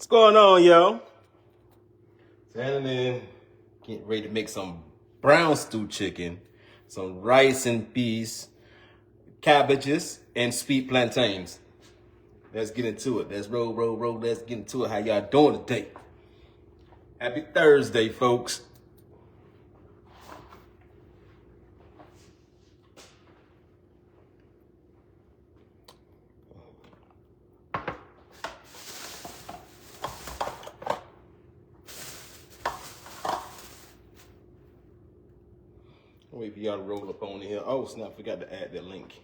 What's going on, yo? Standing in, getting ready to make some brown stew chicken, some rice and peas, cabbages, and sweet plantains. Let's get into it. Let's roll. Let's get into it. How y'all doing today? Happy Thursday, folks. Wait for y'all to roll up on here. Oh, snap, forgot to add that link.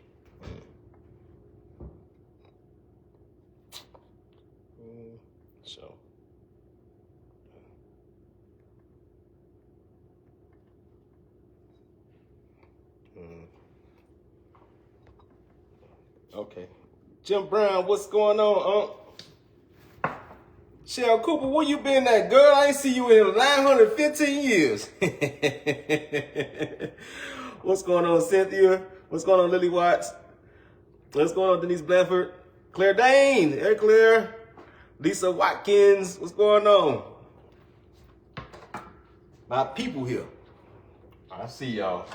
So. Okay. Jim Brown, what's going on, Shell Cooper, where you been at, girl? I ain't see you in 915 years. What's going on, Cynthia? What's going on, Lily Watts? What's going on, Denise Blanford? Claire Dane. Hey, Claire. Lisa Watkins. What's going on? My people here. I see y'all.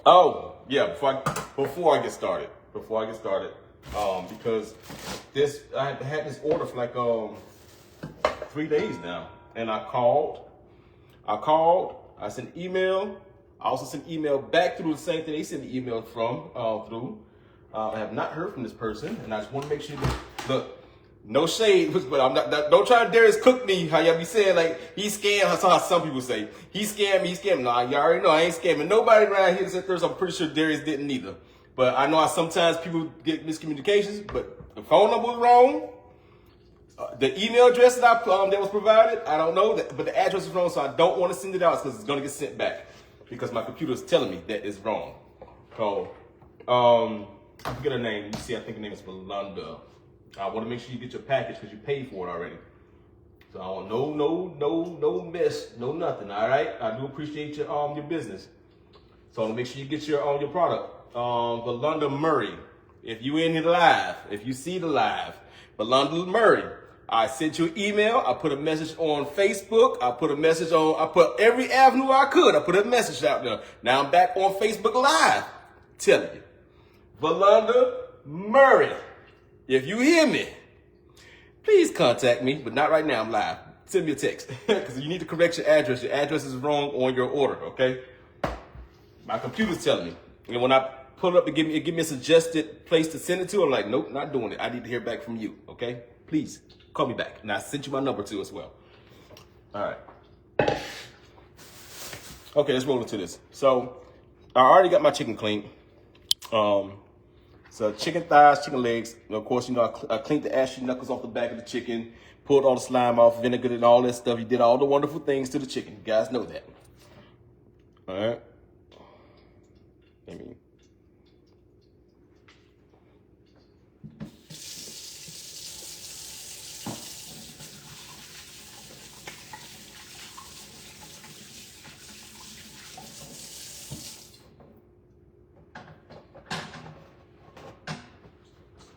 Oh, yeah, before I get started, because I had this order for like 3 days now, and I called, I sent email, I also sent email back through the same thing they sent the email from, I have not heard from this person, and I just want to make sure that, look, no shade, but I'm not, don't try to Darius cook me, how y'all be saying, like, he scammed, that's how some people say. He scammed me. Nah, y'all already know I ain't scamming nobody around here except Thursday. I'm pretty sure Darius didn't either. But I know how sometimes people get miscommunications, but the phone number was wrong. The email address that was provided, I don't know, but the address is wrong, so I don't want to send it out because it's going to get sent back because my computer is telling me that it's wrong. So, I forget her name. You see, I think her name is Belinda. I want to make sure you get your package because you paid for it already. So I want no mess, no nothing. All right, I do appreciate your business. So I want to make sure you get your product. Belinda Murray, if you in here live, if you see the live, Belinda Murray, I sent you an email. I put a message on Facebook. I put every avenue I could. I put a message out there. Now I'm back on Facebook Live, telling you, Belinda Murray. If you hear me, please contact me, but not right now. I'm live. Send me a text because you need to correct your address. Your address is wrong on your order, okay? My computer's telling me. And when I pull it up and give me a suggested place to send it to, I'm like, nope, not doing it. I need to hear back from you, okay? Please call me back. And I sent you my number too as well. All right. Okay, let's roll into this. So I already got my chicken cleaned. So chicken thighs, chicken legs. And of course, I cleaned the ashy knuckles off the back of the chicken, pulled all the slime off, vinegared and all that stuff. You did all the wonderful things to the chicken. You guys know that. All right.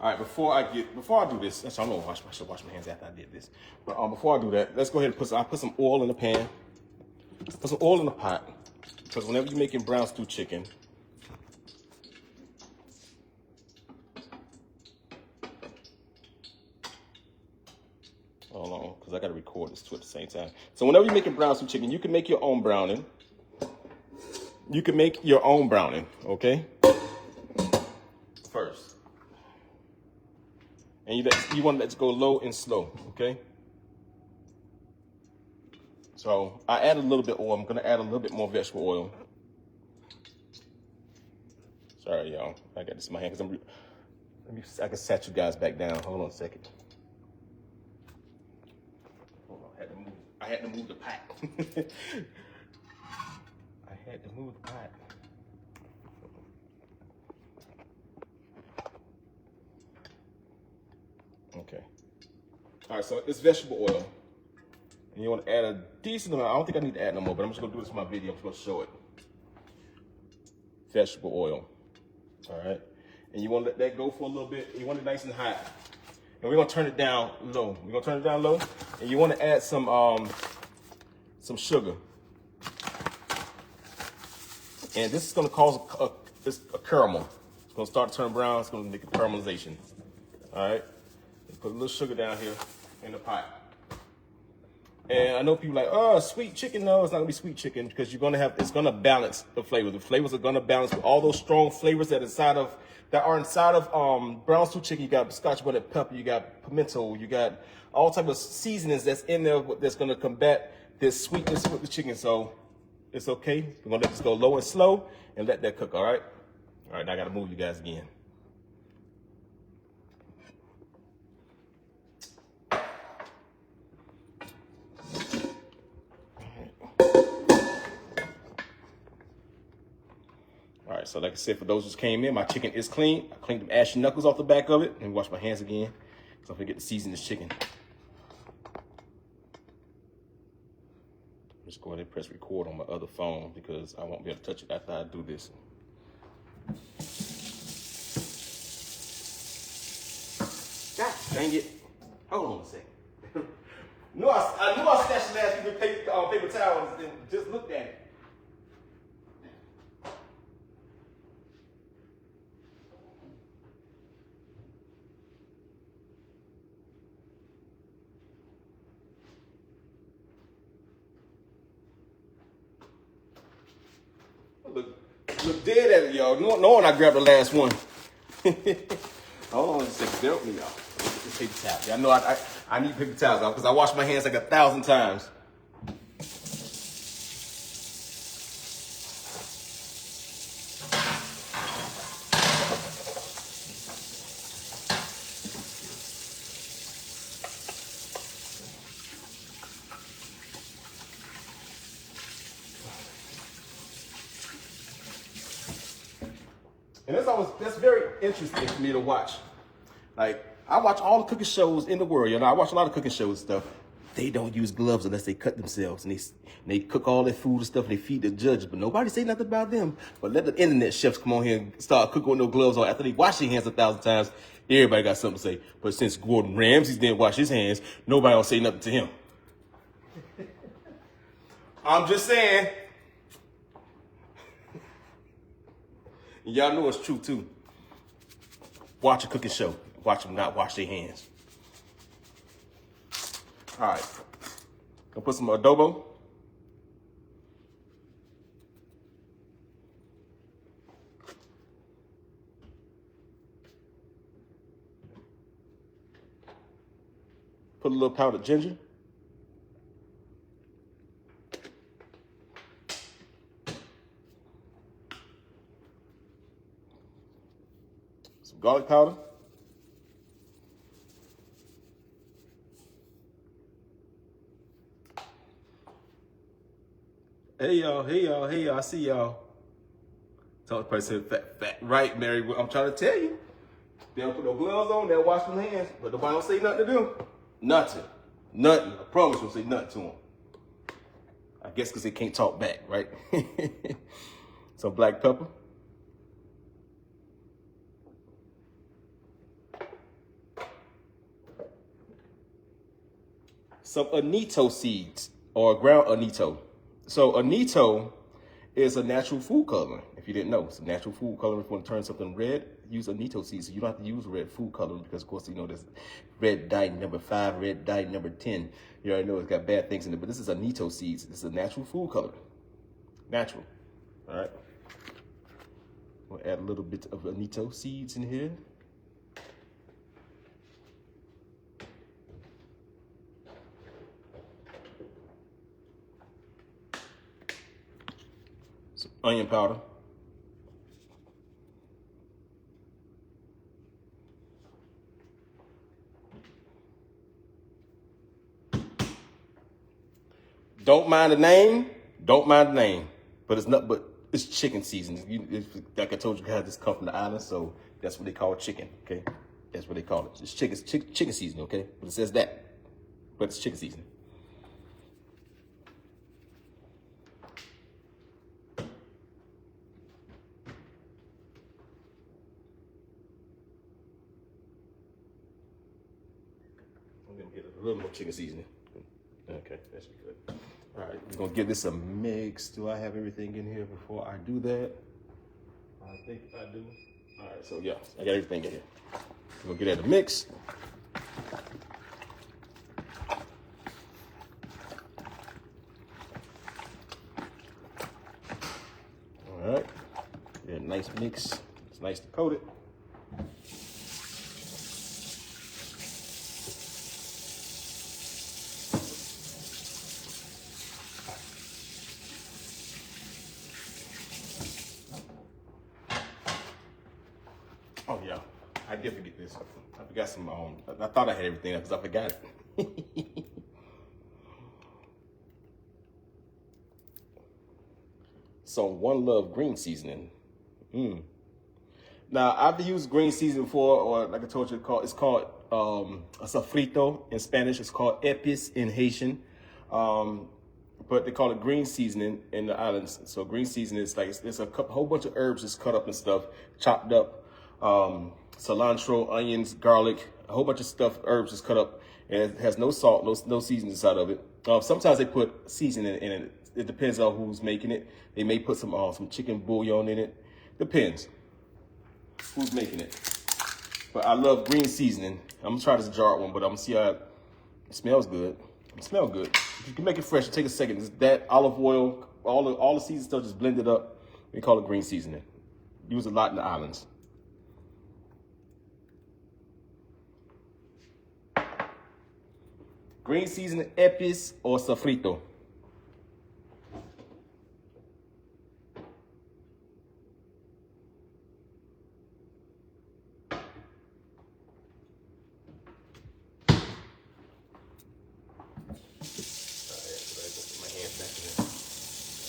All right, before I do this, actually, I'm gonna should wash my hands after I did this. But before I do that, let's go ahead and put some oil in the pan. Put some oil in the pot, because whenever you're making brown stew chicken, hold on, because I gotta record this too at the same time. So whenever you're making brown stew chicken, you can make your own browning. Okay? First. And you want to let it go low and slow, okay? So I add a little bit of oil. I'm going to add a little bit more vegetable oil. Sorry, y'all. I got this in my hand because I can set you guys back down. Hold on a second. Hold on. I had to move the pot. I had to move the pot. Okay. All right, so it's vegetable oil. And you want to add a decent amount. I don't think I need to add no more, but I'm just going to do this for my video. I'm just going to show it. Vegetable oil. All right. And you want to let that go for a little bit. You want it nice and hot. And we're going to turn it down low. We're going to turn it down low. And you want to add some sugar. And this is going to cause a caramel. It's going to start to turn brown. It's going to make a caramelization. All right. Put a little sugar down here in the pot. And I know people are like, oh, sweet chicken. No, it's not gonna be sweet chicken because it's gonna balance the flavors. The flavors are gonna balance with all those strong flavors that are inside of brown stew chicken. You got scotch bonnet pepper, you got pimento, you got all type of seasonings that's in there that's gonna combat this sweetness with the chicken. So it's okay. We're gonna let this go low and slow and let that cook. All right. All right. Now I gotta move you guys again. All right, so like I said, for those who just came in, my chicken is clean. I cleaned the ashy knuckles off the back of it and wash my hands again because I'm gonna get to season this chicken. Just go ahead and press record on my other phone because I won't be able to touch it after I do this. God dang it. Hold on a second. I knew I stashed last week with paper towels and just looked at it. Look dead at it, y'all. Knowing I grabbed the last one. Hold on a second. Bear with me, y'all. This paper towel. Y'all know I need paper towels out because I wash my hands like 1,000 times. And that's very interesting for me to watch. Like, I watch all the cooking shows in the world. You know, I watch a lot of cooking shows and stuff. They don't use gloves unless they cut themselves. And they cook all their food and stuff and they feed the judges. But nobody say nothing about them. But let the internet chefs come on here and start cooking with no gloves on. After they wash their hands 1,000 times, everybody got something to say. But since Gordon Ramsay didn't wash his hands, nobody don't say nothing to him. I'm just saying. And y'all know it's true too. Watch a cooking show. Watch them not wash their hands. All right. Gonna put some adobo. Put a little powdered ginger. Some garlic powder. Hey y'all, I see y'all. Talk to person fat, right, Mary? I'm trying to tell you. They don't put no gloves on, they'll wash their hands, but nobody don't say nothing to do. Nothing. I promise you, don't say nothing to them. I guess because they can't talk back, right? Some black pepper. Some annatto seeds or ground annatto. So annatto is a natural food coloring. If you didn't know, it's a natural food coloring. If you want to turn something red, use annatto seeds. So you don't have to use red food coloring because, of course, you know there's red dye number 5, red dye number 10. You already know it's got bad things in it, but this is annatto seeds. This is a natural food coloring. Natural. All right. We'll add a little bit of annatto seeds in here. Some onion powder. Don't mind the name, but it's chicken season. Like I told you guys, this comes from the island, so that's what they call chicken, okay? That's what they call it. It's chicken season, okay? But it says that, but it's chicken season. Let me get a little more chicken seasoning. Okay, that's good. All right, we're gonna give this a mix. Do I have everything in here before I do that? I think I do. All right, so yeah, I got everything in here. We're gonna get that a mix. All right, yeah, nice mix. It's nice to coat it. Oh yeah, I did forget this. I forgot some. I thought I had everything because I forgot it. Some One Love green seasoning. Now I've used green seasoning before, or like I told you, it's called a sofrito in Spanish. It's called epis in Haitian, but they call it green seasoning in the islands. So green seasoning is like it's a whole bunch of herbs just cut up and stuff, chopped up. Cilantro, onions, garlic, a whole bunch of stuff, herbs is cut up, and it has no salt, no seasoning inside of it. Sometimes they put seasoning in it. It depends on who's making it. They may put some chicken bouillon in it. Depends who's making it. But I love green seasoning. I'm gonna try this jarred one, but I'm gonna see how it smells good. It smells good. If you can make it fresh, take a second. It's that olive oil, all the seasoning stuff just blended up. We call it green seasoning. Use a lot in the islands. Green seasoning, epis or sofrito.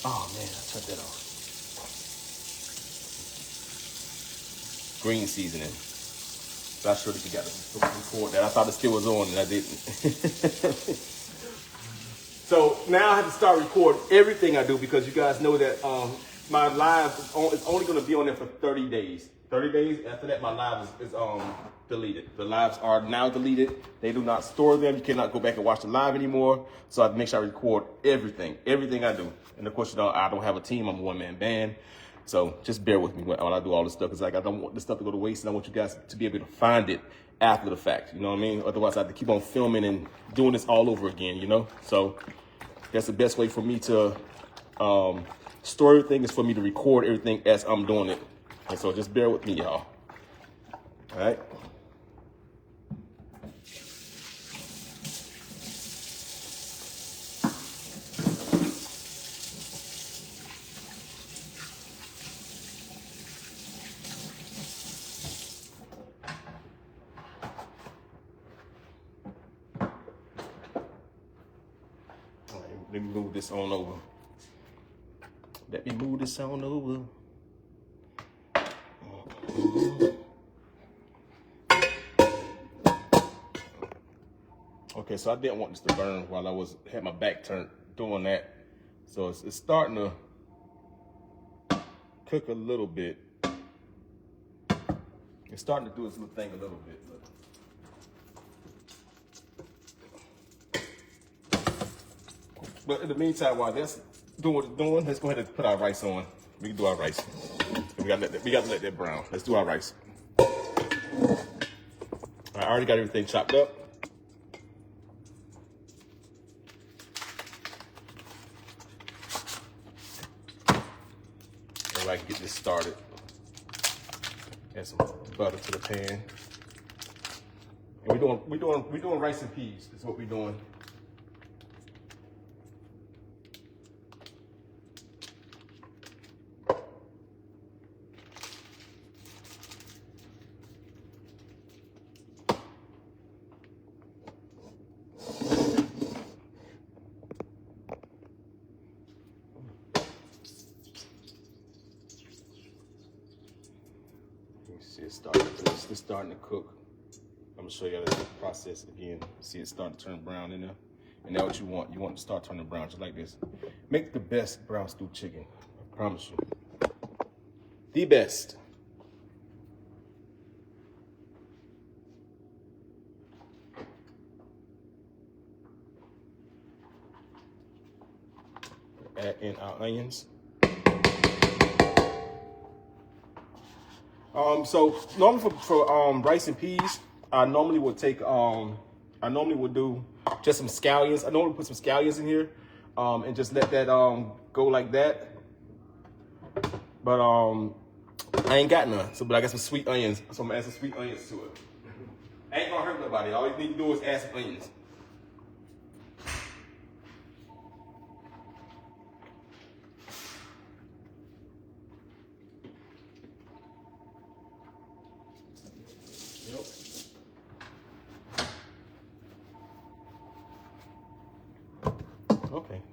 Oh man, I took that off. Green seasoning. So I should have forgot to record that. I thought it still was on and I didn't. So now I have to start recording everything I do because you guys know that my live is only going to be on there for 30 days. 30 days after that, my live is deleted. The lives are now deleted. They do not store them. You cannot go back and watch the live anymore. So I have to make sure I record everything I do. And of course, you know, I don't have a team. I'm a one-man band. So just bear with me when I do all this stuff. Because like, I don't want this stuff to go to waste. And I want you guys to be able to find it after the fact. You know what I mean? Otherwise, I have to keep on filming and doing this all over again, you know? So that's the best way for me to store everything is for me to record everything as I'm doing it. And so just bear with me, y'all. All right? Let me move this on over. Let me move this on over. Okay, so I didn't want this to burn while I had my back turned doing that. So it's starting to cook a little bit. It's starting to do its little thing a little bit. But in the meantime, while that's doing what it's doing, let's go ahead and put our rice on. We can do our rice. We gotta let that brown. Let's do our rice. I already got everything chopped up. So I can get this started. Add some butter to the pan. And we're doing rice and peas. That's what we're doing. See, it's starting to cook. I'm gonna show you the process again. See, it's starting to turn brown in there. And that's what you want. You want to start turning brown just like this. Make the best brown stew chicken. I promise you. The best. add in our onions. So normally for rice and peas, I normally would do just some scallions. I normally put some scallions in here, and just let that go like that. But I ain't got none. But I got some sweet onions, so I'm gonna add some sweet onions to it. Ain't gonna hurt nobody. All you need to do is add some onions.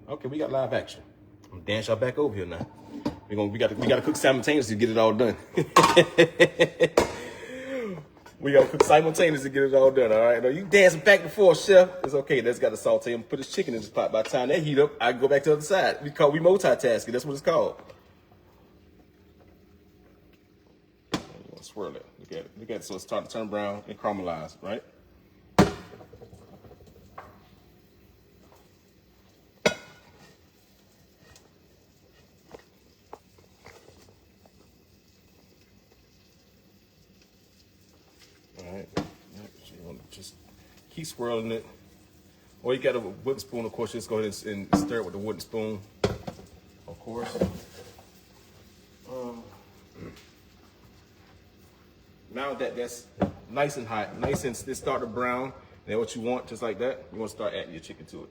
Okay, we got live action. I'm gonna dance y'all back over here now. We gotta cook simultaneously to get it all done. We gotta cook simultaneously to get it all done. All right, now you dancing back and forth, chef. It's okay. That's got to saute and put his chicken in this pot. By the time that heat up, I can go back to the other side. We multitasking. That's what it's called. You want to swirl it. Look at it. Look at it. So it's starting to turn brown and caramelize, right? So you want to just keep swirling it. Or you got a wooden spoon, of course, just go ahead and stir it with the wooden spoon, of course. Now that that's nice and hot, nice and it start to brown, then what you want, just like that, you want to start adding your chicken to it.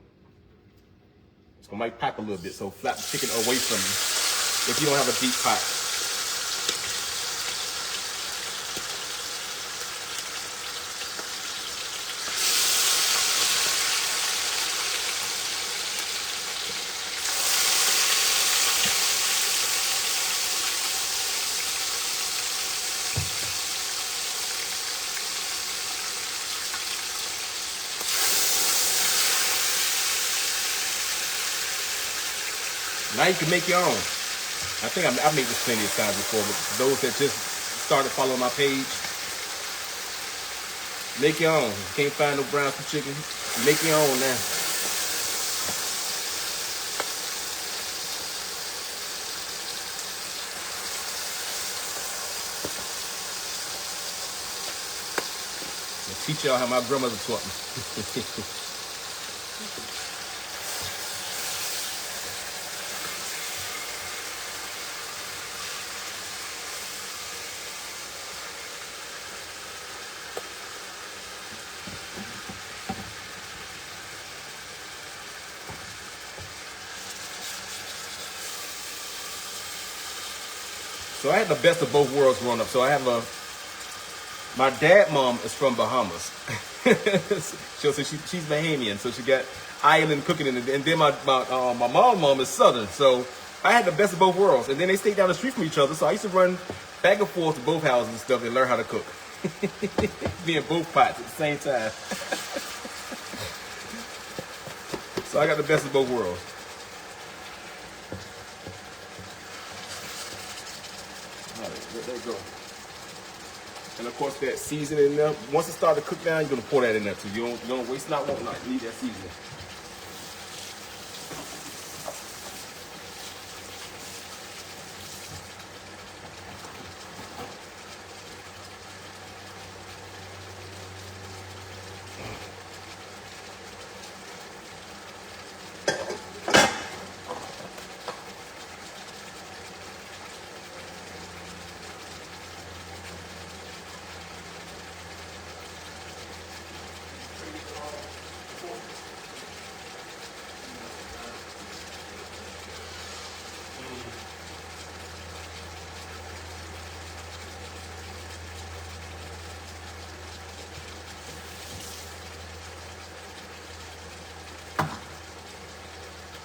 It's gonna might pop a little bit, so flap the chicken away from you if you don't have a deep pot. Now you can make your own. I think I made this plenty of times before, but for those that just started following my page, make your own. You can't find no brown for chicken, make your own now. I'll teach y'all how my grandmother taught me. So I had the best of both worlds growing up. So I have my dad mom is from Bahamas. So she's Bahamian, so she got island cooking in it. And then my mom is Southern. So I had the best of both worlds. And then they stayed down the street from each other. So I used to run back and forth to both houses and stuff and learn how to cook. Be in both pots at the same time. So I got the best of both worlds. Let that go. And of course that seasoning in there, once it starts to cook down, you're gonna pour that in there too. You don't waste not, won't not. You need that seasoning.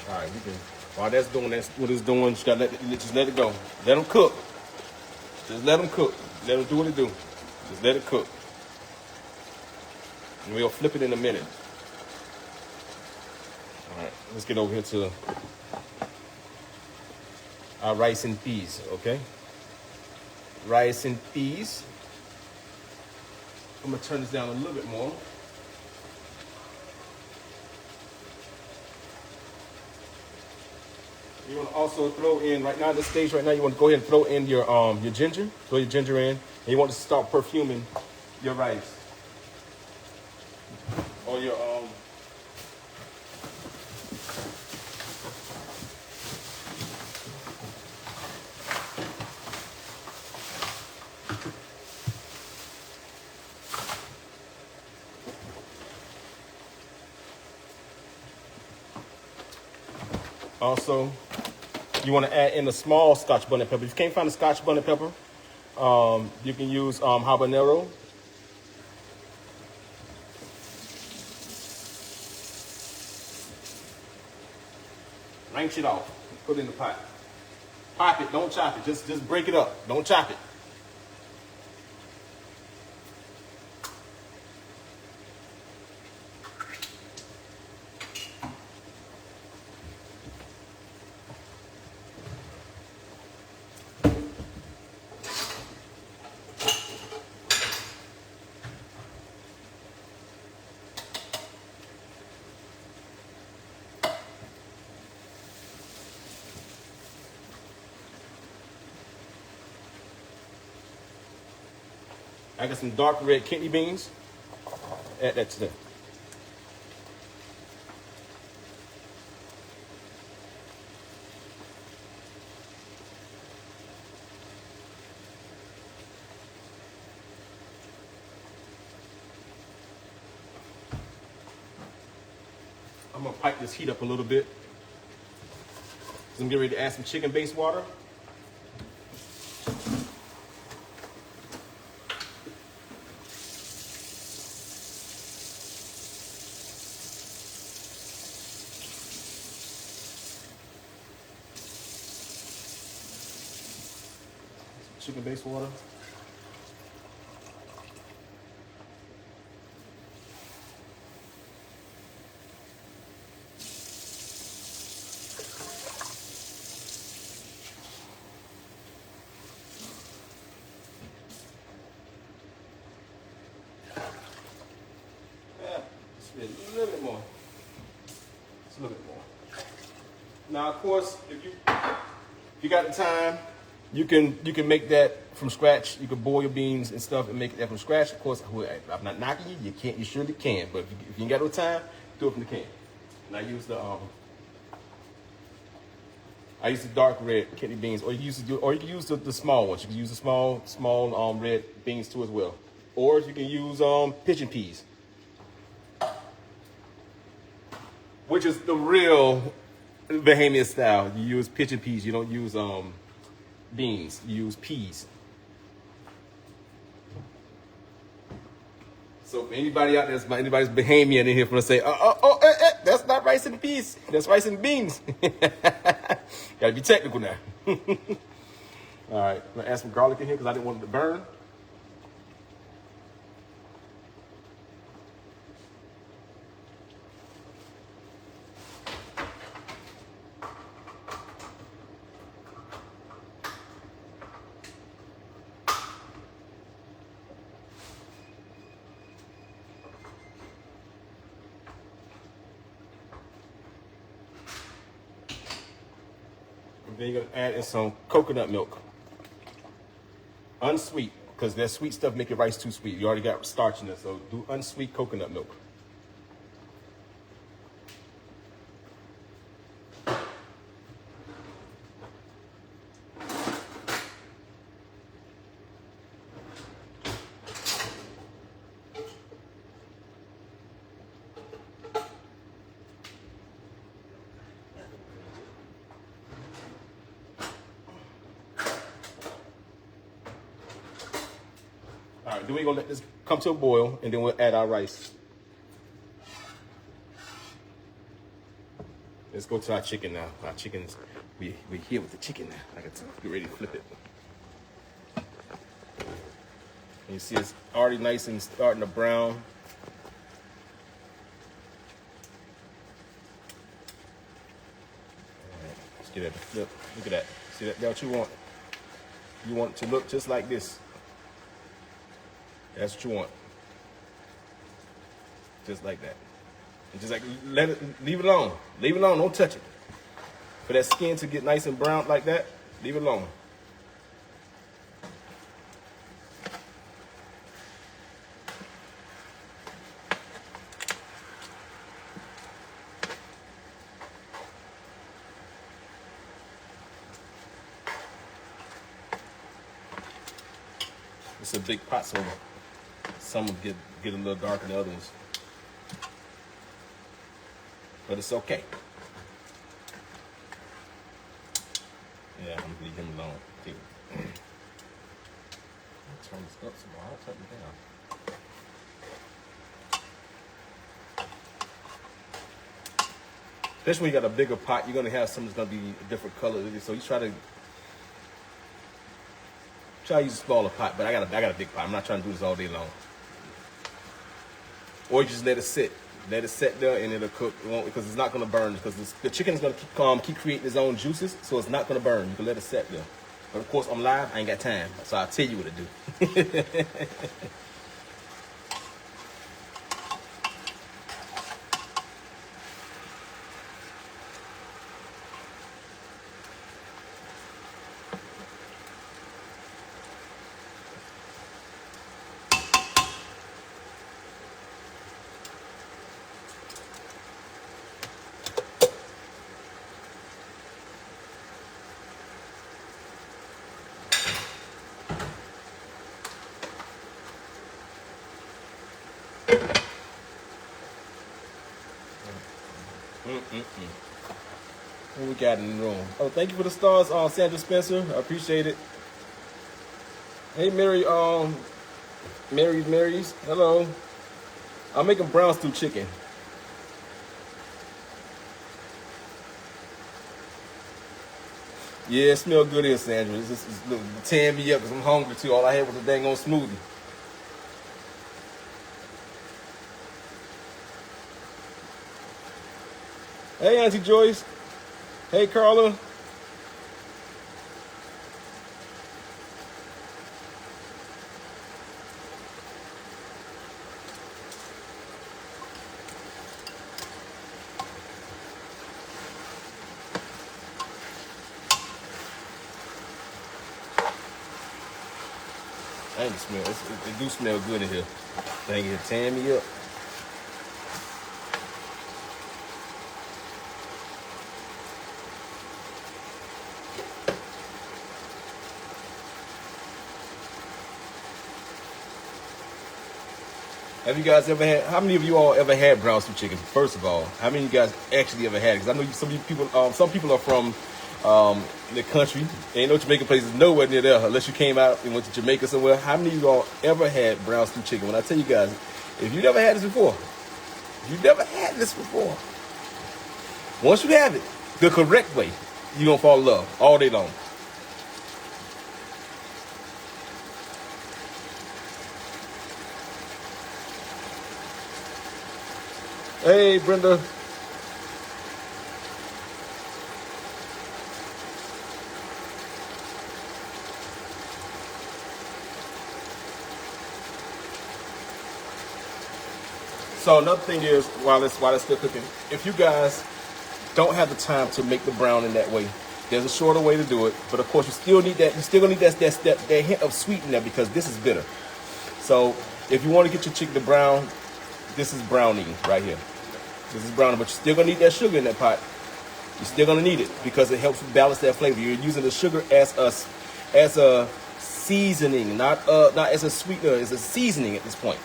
All right, we can. While that's doing, that's what it's doing. Just gotta just let it go. Let them cook. Just let them cook. Let them do what they do. Just let it cook. And we'll flip it in a minute. All right, let's get over here to our rice and peas. Okay, rice and peas. I'm gonna turn this down a little bit more. You want to also throw in right now. This stage right now, you want to go ahead and throw in your ginger. Throw your ginger in, and you want to start perfuming your rice or your Also, you want to add in a small Scotch bonnet pepper. If you can't find a Scotch bonnet pepper, you can use habanero. Rinse it off. Put it in the pot. Pop it. Don't chop it. Just break it up. Don't chop it. I got some dark red kidney beans. Add that to them. I'm gonna pipe this heat up a little bit. So I'm getting ready to add some chicken-based water. Chicken-based water. Yeah, just a little bit more. Just a little bit more. Now, of course, if you got the time, you can make that from scratch. You can boil your beans and stuff and make that from scratch. Of course, I'm not knocking you. You can't. You surely can. But if you ain't got no time, do it from the can. And I use the dark red kidney beans, or you can use the small ones. You can use the small red beans too as well, or you can use pigeon peas, which is the real Bahamian style. You use pigeon peas. You don't use beans. You use peas. So if anybody out there, anybody's Bahamian in here, from to say, that's not rice and peas. That's rice and beans. Gotta be technical now. All right, I'm gonna add some garlic in here because I didn't want it to burn. Then you're gonna add in some coconut milk. Unsweet, because that sweet stuff make your rice too sweet. You already got starch in it, so do unsweet coconut milk. All right, then we're gonna let this come to a boil, and then we'll add our rice. Let's go to our chicken now. Our chicken's, we're here with the chicken now. I got to get ready to flip it. And you see it's already nice and starting to brown. All right, let's get it to flip. Look at that. See that? That's what you want. You want it to look just like this. That's what you want. Just like that. And just like leave it alone. Leave it alone. Don't touch it. For that skin to get nice and brown like that, leave it alone. It's a big pot, so some will get a little darker than the other ones. But it's okay. Yeah, I'm gonna leave him alone. Too. Turn this up some more. I'll turn it down. Especially when you got a bigger pot, you're gonna have something that's gonna be a different color. So you try to use a smaller pot, but I got a big pot. I'm not trying to do this all day long. Or you just let it sit. Let it sit there and it'll cook. It won't, because it's not going to burn. Because the chicken is going to keep creating its own juices, so it's not going to burn. You can let it sit there. But of course, I'm live. I ain't got time, so I'll tell you what to do. What we got in the room? Oh, thank you for the stars, Sandra Spencer. I appreciate it. Hey, Mary's. Hello. I'm making brown stew chicken. Yeah, it smells good here, Sandra. It's just tearing me up because I'm hungry too. All I had was a dang on smoothie. Hey, Auntie Joyce. Hey, Carla. I ain't smell. It do smell good in here. Dang it, tearing me up. Have you guys ever had? How many of you all ever had brown stew chicken? First of all, how many of you guys actually ever had it? Because I know some people are from the country. Ain't no Jamaican places nowhere near there unless you came out and went to Jamaica somewhere. How many of you all ever had brown stew chicken? When I tell you guys, if you never had this before, once you have it the correct way, you're gonna fall in love all day long. Hey, Brenda. So another thing is, while it's still cooking, if you guys don't have the time to make the brown in that way, there's a shorter way to do it. But of course, you still need that. You still gonna need that hint of sweet in there because this is bitter. So if you want to get your chicken to brown, this is browning right here. This is browning, but you're still gonna need that sugar in that pot. You're still gonna need it because it helps balance that flavor. You're using the sugar as a seasoning, not as a sweetener, as a seasoning at this point.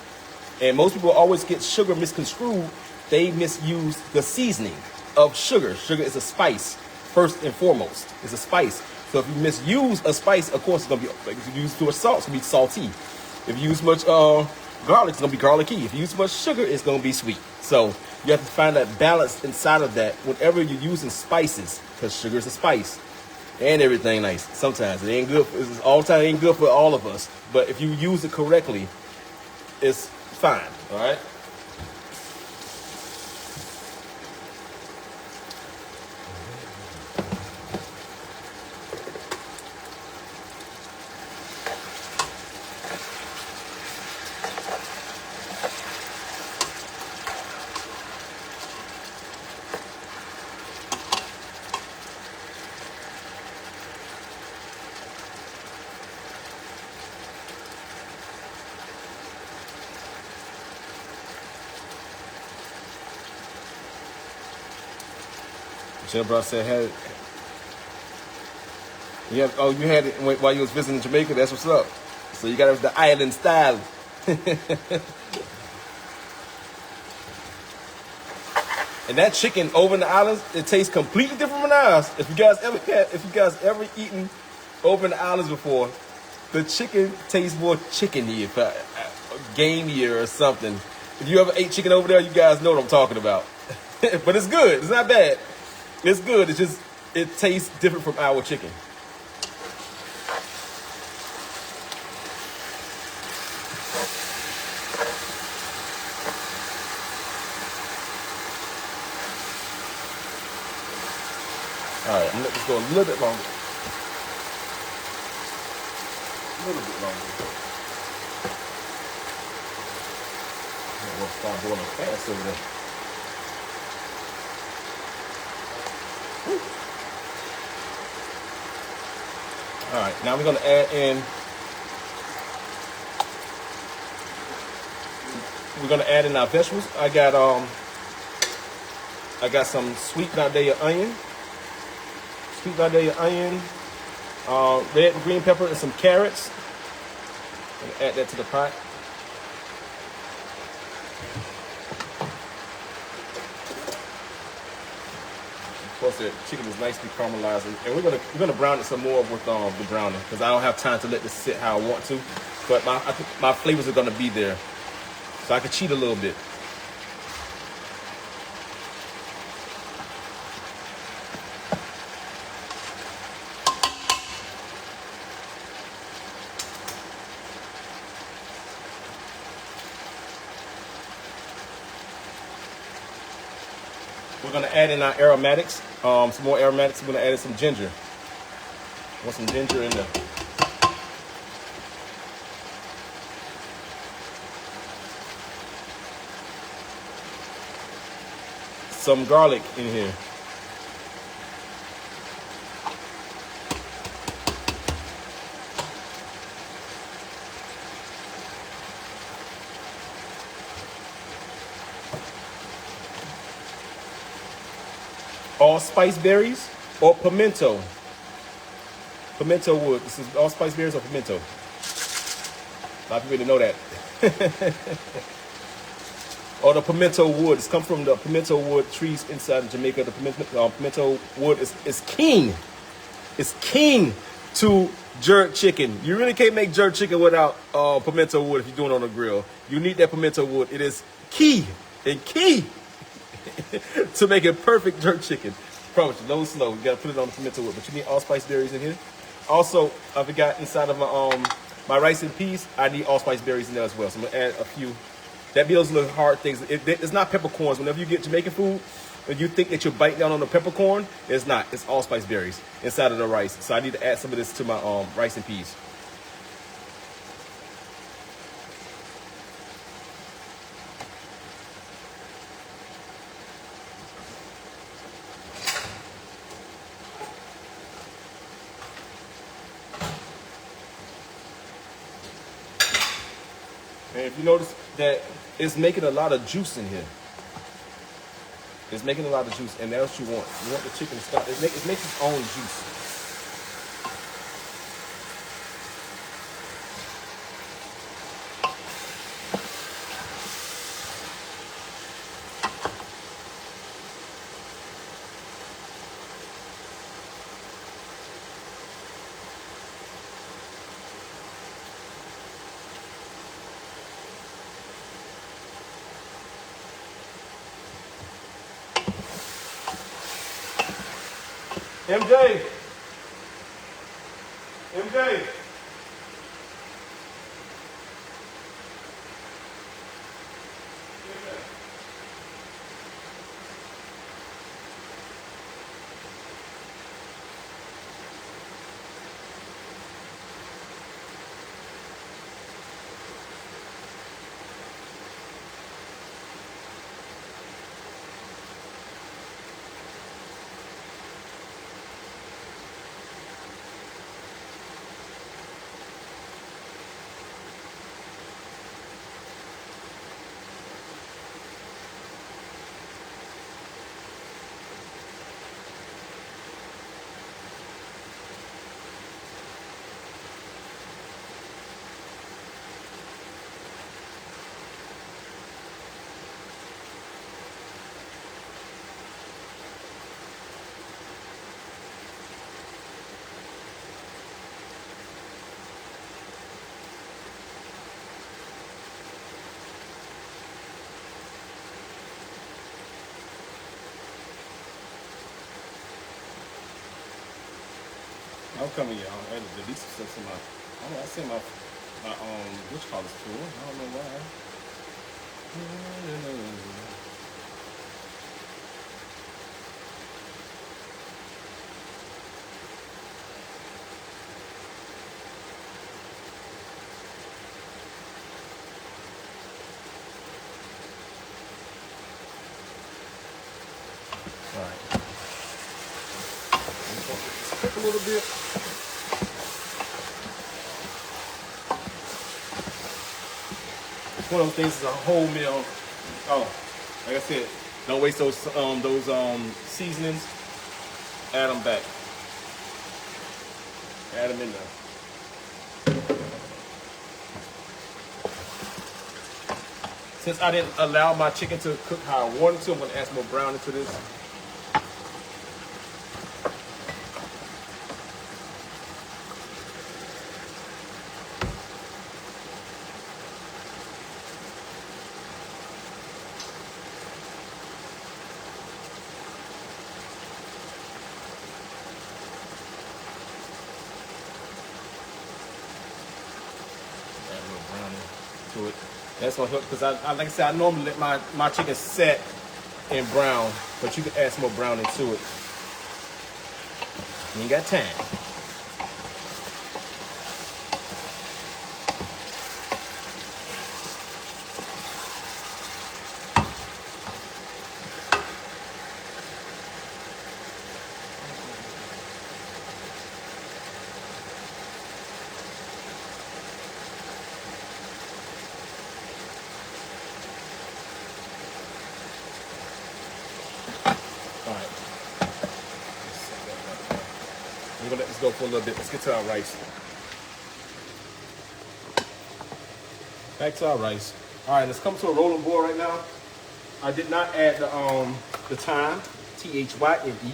And most people always get sugar misconstrued. They misuse the seasoning of sugar. Sugar is a spice, first and foremost. It's a spice. So if you misuse a spice, of course it's gonna be, like if you use too much salt, it's gonna be salty. If you use much garlic, it's gonna be garlicky. If you use much sugar, it's gonna be sweet. So you have to find that balance inside of that whenever you're using spices, because sugar is a spice and everything nice. Sometimes it ain't good. All the time it ain't good for all of us. But if you use it correctly, it's fine. All right. Your brother said had it. You had it while you was visiting Jamaica. That's what's up. So you got it the island style. And that chicken over in the islands, it tastes completely different from ours. If you guys ever eaten over in the islands before, the chicken tastes more chickeny, gamier or something. If you ever ate chicken over there, you guys know what I'm talking about. But it's good. It's not bad. It's good. It's just it tastes different from our chicken. All right, I'm gonna let this go a little bit longer. A little bit longer. I'm gonna start boiling fast over there. Woo. All right, now we're gonna add in. We're gonna add in our vegetables. I got some sweet Vidalia onion. Sweet Vidalia onion, red and green pepper, and some carrots. I'm gonna add that to the pot. Of course, the chicken is nicely caramelized, and we're gonna brown it some more with the browning because I don't have time to let this sit how I want to. But I think my flavors are gonna be there, so I can cheat a little bit. We're gonna add in our aromatics, some more aromatics. We're gonna add in some ginger. Want some ginger in there. Some garlic in here. Allspice berries or pimento. Pimento wood. This is allspice berries or pimento. A lot of people didn't know that. Or the pimento wood. It's come from the pimento wood trees inside of Jamaica. The pimento wood is king. It's king to jerk chicken. You really can't make jerk chicken without pimento wood if you're doing it on a grill. You need that pimento wood. It is key to make a perfect jerk chicken. Promise you, low slow. You gotta put it on the pimento wood. But you need allspice berries in here. Also, I forgot inside of my rice and peas, I need allspice berries in there as well. So I'm gonna add a few. That be those little hard things. It's not peppercorns. Whenever you get Jamaican food, and you think that you're biting down on the peppercorn, it's not. It's allspice berries inside of the rice. So I need to add some of this to my rice and peas. And if you notice that it's making a lot of juice in here. It's making a lot of juice, and that's what you want. You want the chicken to start. It makes its own juice. MJ. I'm coming, y'all. I had to delete some stuff in my. I sent my which call is full. I don't know why. All right. Cook a little bit. One of those things is a whole meal. Oh, like I said, don't waste those seasonings. Add them back. Add them in there. Since I didn't allow my chicken to cook how I wanted to, I'm gonna add some more brown into this. To it. That's gonna help because I like I said, I normally let my chicken set in brown, but you can add some more brown into it. You ain't got time. All right. We're gonna let this go for a little bit. Let's get to our rice. Back to our rice. All right, let's come to a rolling boil right now. I did not add the thyme, THYME.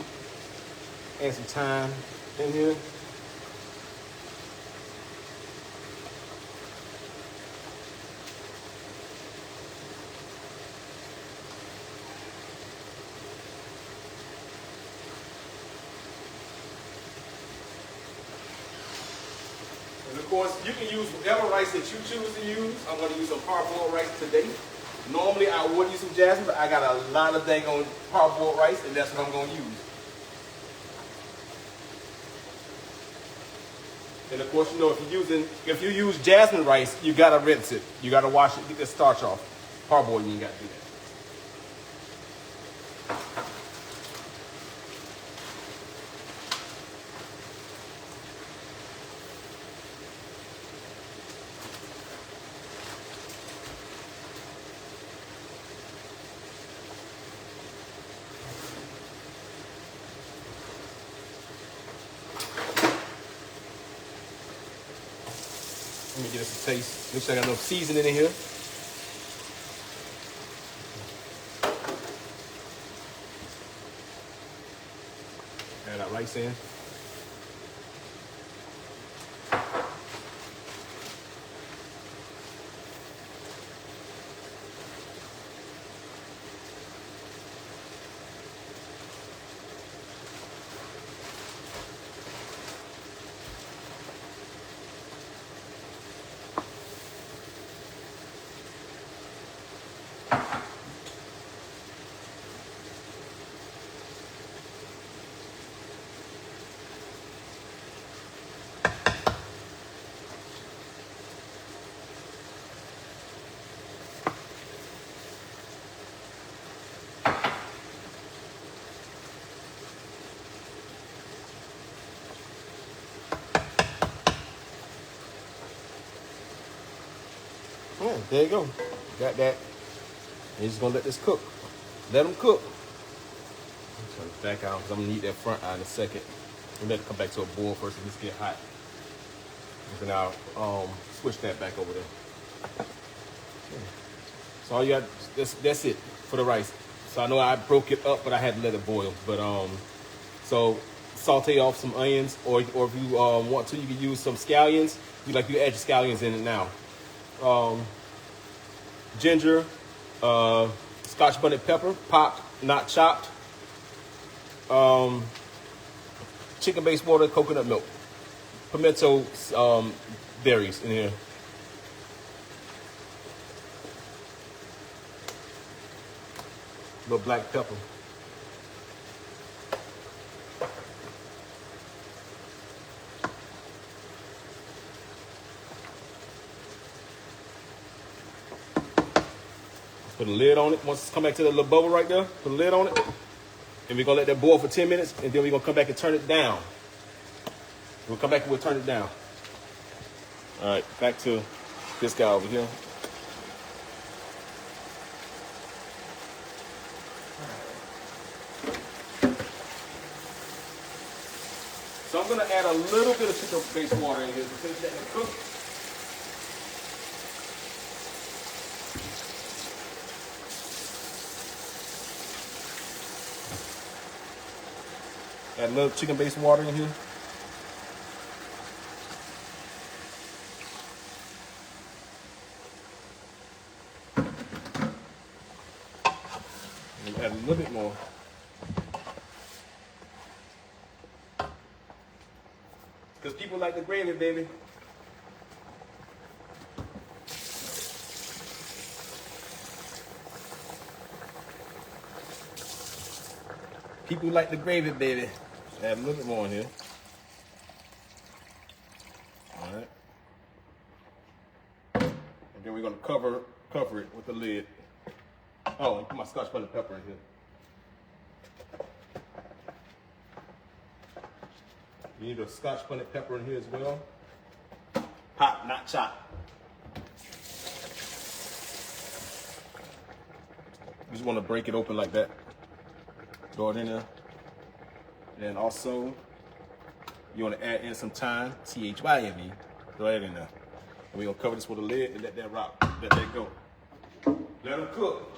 Add some thyme in here. And of course, you can use whatever rice that you choose to use. I'm going to use some parboiled rice today. Normally, I would use some jasmine, but I got a lot of dang on parboiled rice, and that's what I'm going to use. And of course, you know, if you use jasmine rice, you got to rinse it. You got to wash it, get the starch off. Parboiled, you ain't got to do that. Let me get us a taste. Make sure I got enough seasoning in here. Add that rice in. Yeah, there you go. Got that. And you're just gonna let this cook. Let them cook. Turn it back out because I'm gonna need that front eye in a second. And let it come back to a boil first and just get hot. And then I'll switch that back over there. Yeah. So all you got, that's it for the rice. So I know I broke it up, but I had to let it boil. But so saute off some onions, or if you want to, you can use some scallions. You add your scallions in it now. Ginger, Scotch bonnet pepper, popped, not chopped. Chicken-based water, coconut milk. pimento berries in here. A little black pepper. Put a lid on it. Once it's come back to the little bubble right there, put a lid on it. And we're gonna let that boil for 10 minutes, and then we're gonna come back and turn it down. We'll come back and we'll turn it down. All right, back to this guy over here. So I'm gonna add a little bit of chicken-based water in here to finish that and cook. Add a little chicken-based water in here. And add a little bit more. Because people like the gravy, baby. People like the gravy, baby. Add a little bit more in here. All right. And then we're gonna cover it with the lid. Oh, and put my scotch bonnet pepper in here. You need a scotch bonnet pepper in here as well. Pop, not chop. You just want to break it open like that. Throw it in there. And also, you want to add in some thyme, T-H-Y-M-E. Throw that in there. And we're going to cover this with a lid and let that rock, let that go. Let them cook.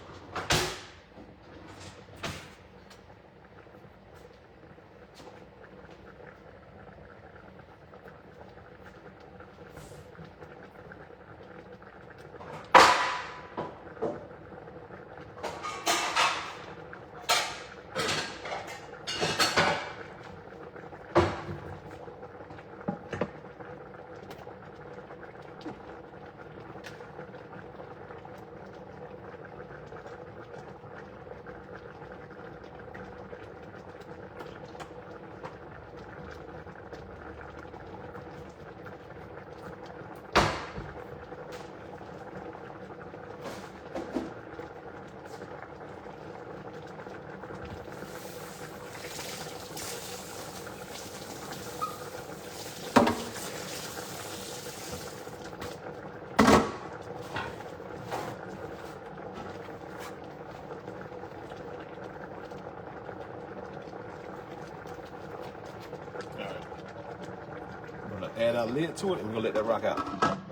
Add our lid to it, and we're gonna let that rock out.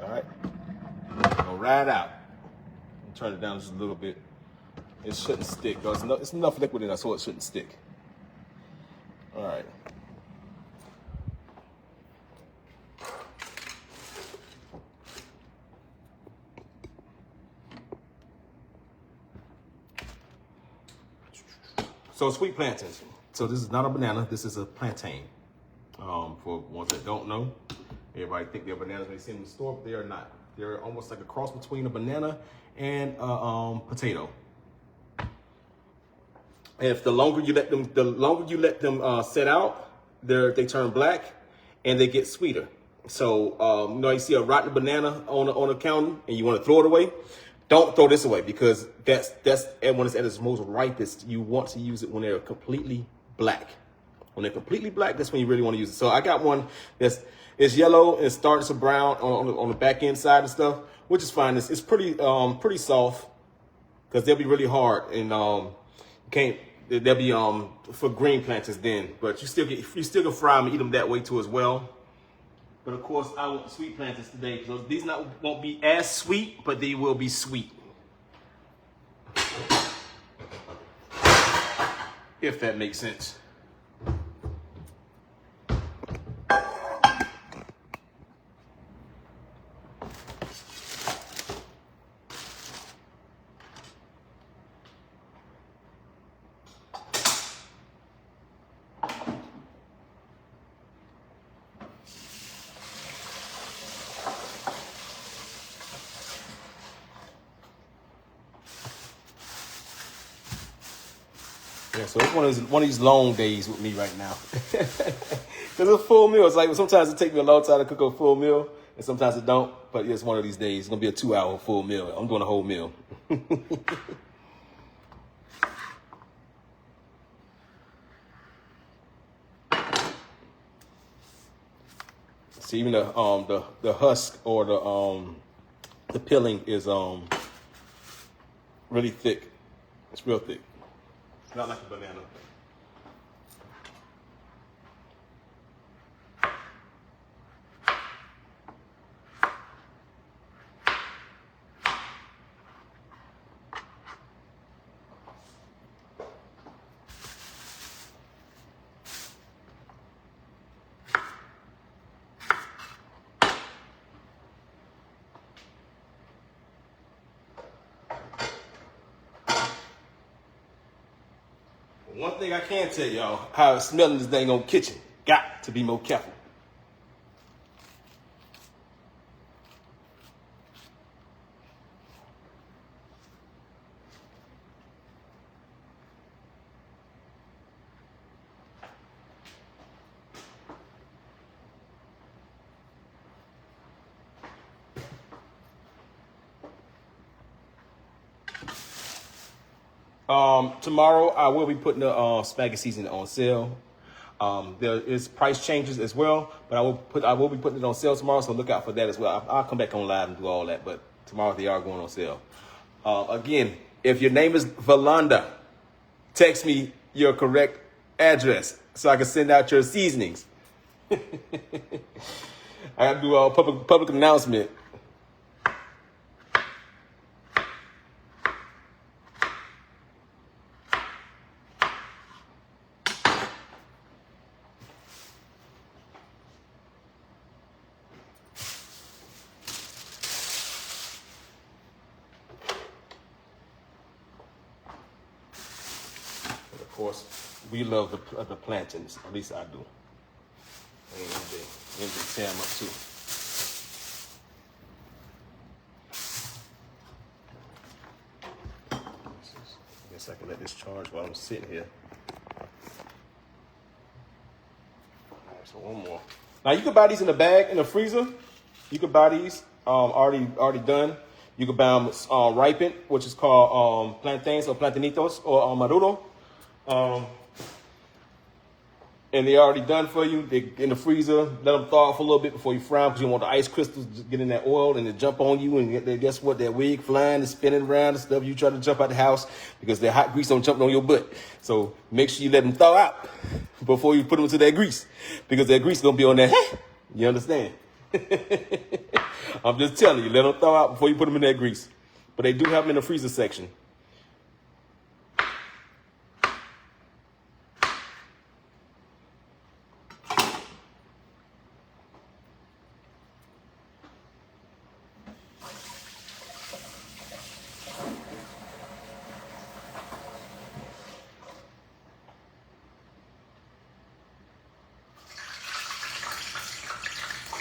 All right, gonna ride out. Turn it down just a little bit. It shouldn't stick, though. It's enough liquid in there so it shouldn't stick. All right. So sweet plantains. So this is not a banana. This is a plantain. For ones that don't know, everybody think they're bananas when they see them in the store, but they are not. They're almost like a cross between a banana and a potato. And if the longer you let them set out, they turn black and they get sweeter. So you know, you see a rotten banana on a counter and you want to throw it away. Don't throw this away, because that's when it's at its most ripest. You want to use it when they're completely black. When they're completely black, that's when you really want to use it. So I got one it's yellow and starts to brown on the back end side and stuff, which is fine. It's pretty soft, because they'll be really hard, and they'll be for green plantains then. But you still can fry them and eat them that way too as well. But of course, I want the sweet plantains today, because these won't be as sweet, but they will be sweet, if that makes sense. Yeah, so it's one of these long days with me right now. Because it's a full meal. It's like sometimes it takes me a long time to cook a full meal, and sometimes it don't. But yeah, it's one of these days. It's gonna be a 2-hour full meal. I'm doing a whole meal. See, even the husk or the peeling is really thick. It's real thick. It's not like a banana. One thing I can tell y'all, how it's smelling this dang old kitchen. Got to be more careful. Tomorrow I will be putting the spaghetti seasoning on sale. There is price changes as well, but I will be putting it on sale tomorrow, so look out for that as well. I'll come back on live and do all that, but tomorrow they are going on sale. Again, if your name is Valanda, text me your correct address so I can send out your seasonings. I got to do a public announcement. Of course, we love the plantains. At least I do. And they tear them up too. I guess I can let this charge while I'm sitting here. All right, so one more. Now you can buy these in the bag in the freezer. You can buy these already done. You can buy them ripened, which is called plantains or plantanitos or maduro. And they're already done for you. They're in the freezer. Let them thaw off a little bit before you fry them, because you want the ice crystals to get in that oil and they jump on you. And guess what? That wig flying and spinning around and stuff. You try to jump out the house because that hot grease don't jump on your butt. So make sure you let them thaw out before you put them into that grease, because that grease is going to be on that. You understand? I'm just telling you, let them thaw out before you put them in that grease. But they do have them in the freezer section.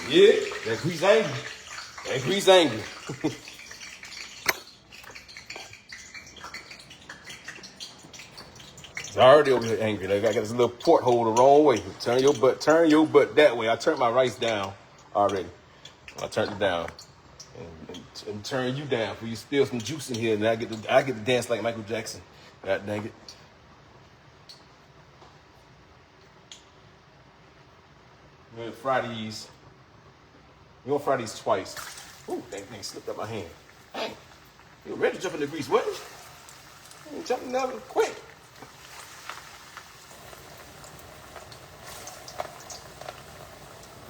Yeah, that grease angry. That grease angry. It's already over here angry. Like I got this little porthole the wrong way. Turn your butt that way. I turned my rice down already. I turned it down. And turn you down for you spill some juice in here, and I get to dance like Michael Jackson. God dang it. We're gonna fry these. We're gonna fry these twice. Ooh, that thing slipped out my hand. Dang. You were ready to jump in the grease, wasn't you? You jumping out quick.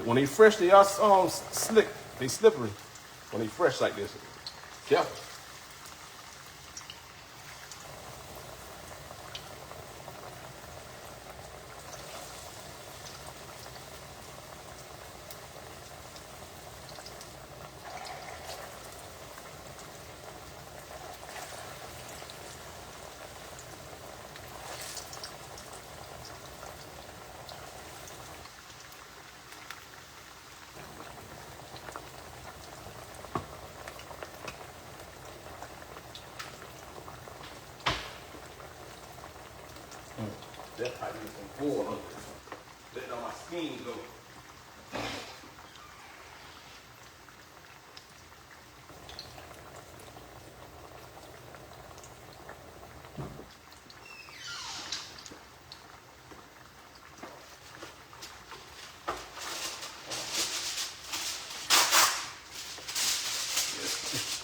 When they fresh, they are slick. They slippery. When they fresh like this. Careful. That probably needs some oil on it. Letting all my steam go.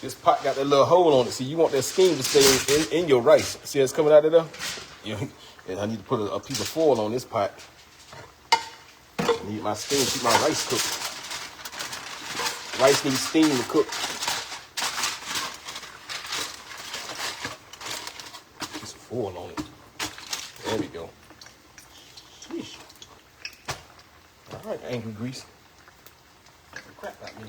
This pot got that little hole on it. See, you want that steam to stay in your rice. See how it's coming out of there? And I need to put a piece of foil on this pot. I need my steam to keep my rice cooked. Rice needs steam to cook. Piece of foil on it. There we go. Sheesh. All right, angry grease. Crap out me.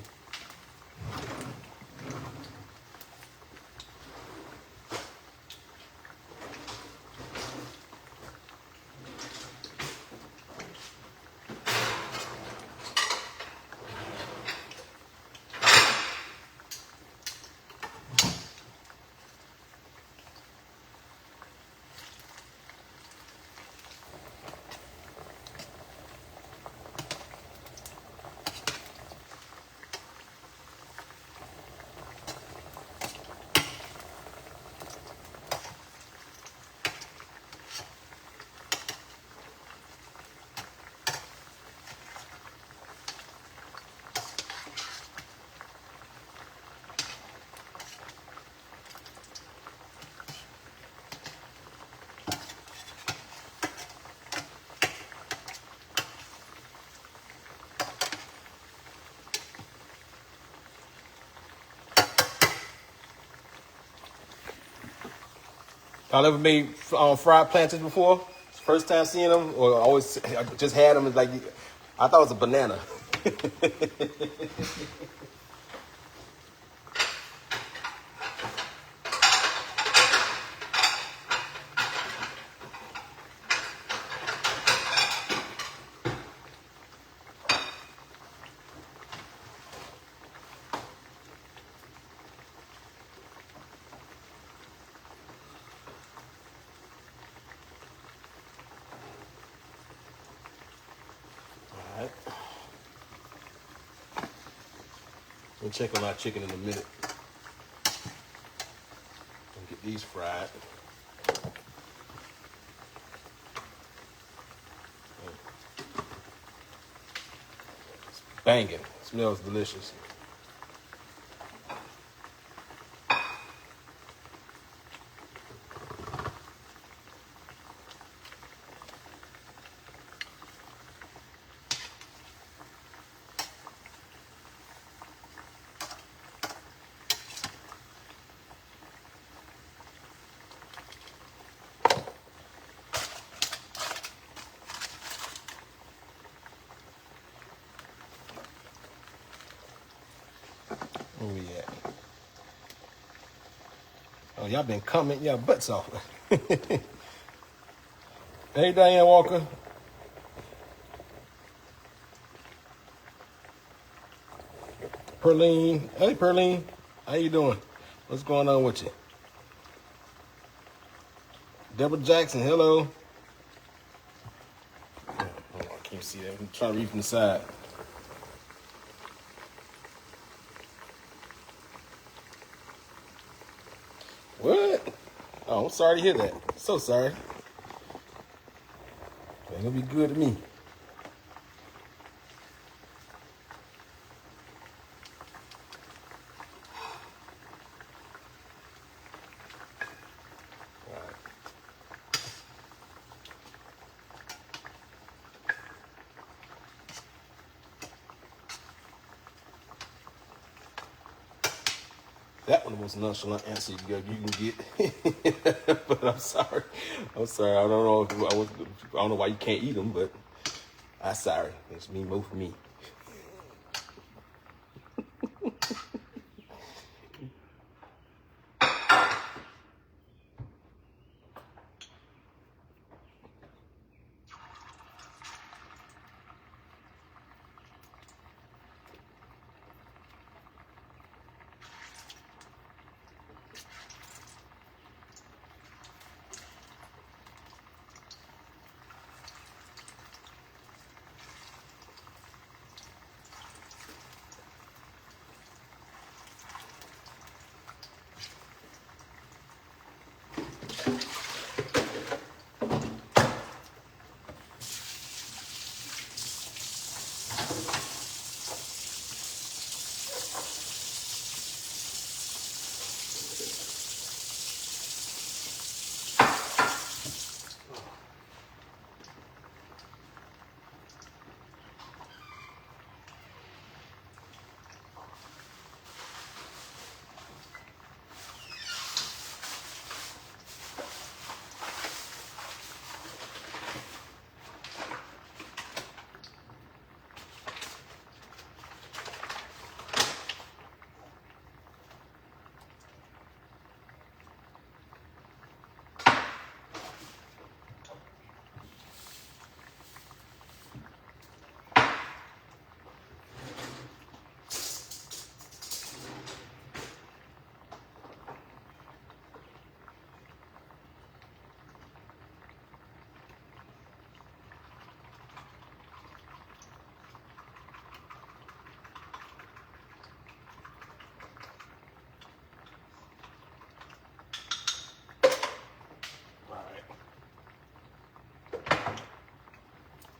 Y'all ever made fried plantains before? First time seeing them, or always I just had them. Like I thought it was a banana. We'll check on our chicken in a minute. And get these fried. It's banging. It smells delicious. Where we at? Oh, y'all been commenting y'all butts off. Hey, Diane Walker. Perline. Hey, Perline. How you doing? What's going on with you? Deborah Jackson, hello. Oh, I can't see that. I'm trying to read from the side. What? Oh, I'm sorry to hear that. So sorry. Ain't gonna be good to me. That one was nonchalant answer you can get, but I'm sorry. I'm sorry. I don't know if I don't know why you can't eat them, but I'm sorry. It's me, both for me.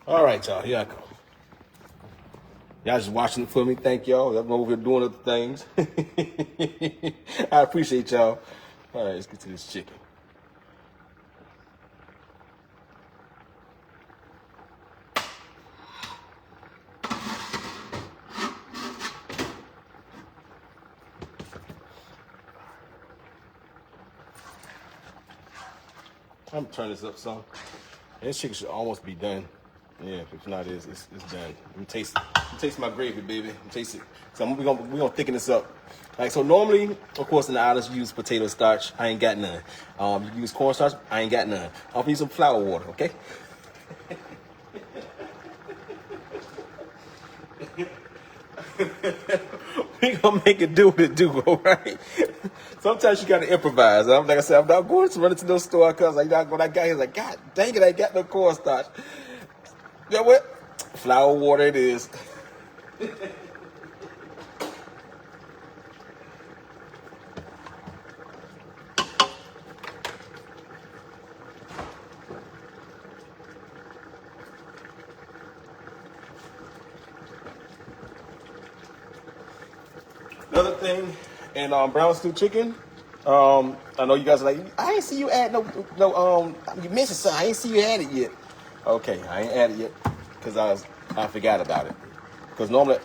All right, y'all. Here I come. Y'all just watching it for me. Thank y'all. I'm over here doing other things. I appreciate y'all. All right, let's get to this chicken. I'm gonna turn this up some. This chicken should almost be done. Yeah, if not, it's done. Let me taste it. Let me taste my gravy, baby. Let me taste it. So we're gonna thicken this up. Like, so normally, of course, in the islands you use potato starch. I ain't got none. You use cornstarch. I ain't got none. I'm gonna use some flour water. Okay. We gonna make it do what it do, all right? Sometimes you gotta improvise. Like I said, I'm not going to run into no store because when I got here, like, God dang it, I ain't got no cornstarch. You know what? Flour water it is. Another thing, in brown stew chicken, I know you guys are like, I ain't see you add you missing something. I ain't see you add it yet. Okay, I ain't added it yet because I forgot about it. Because normally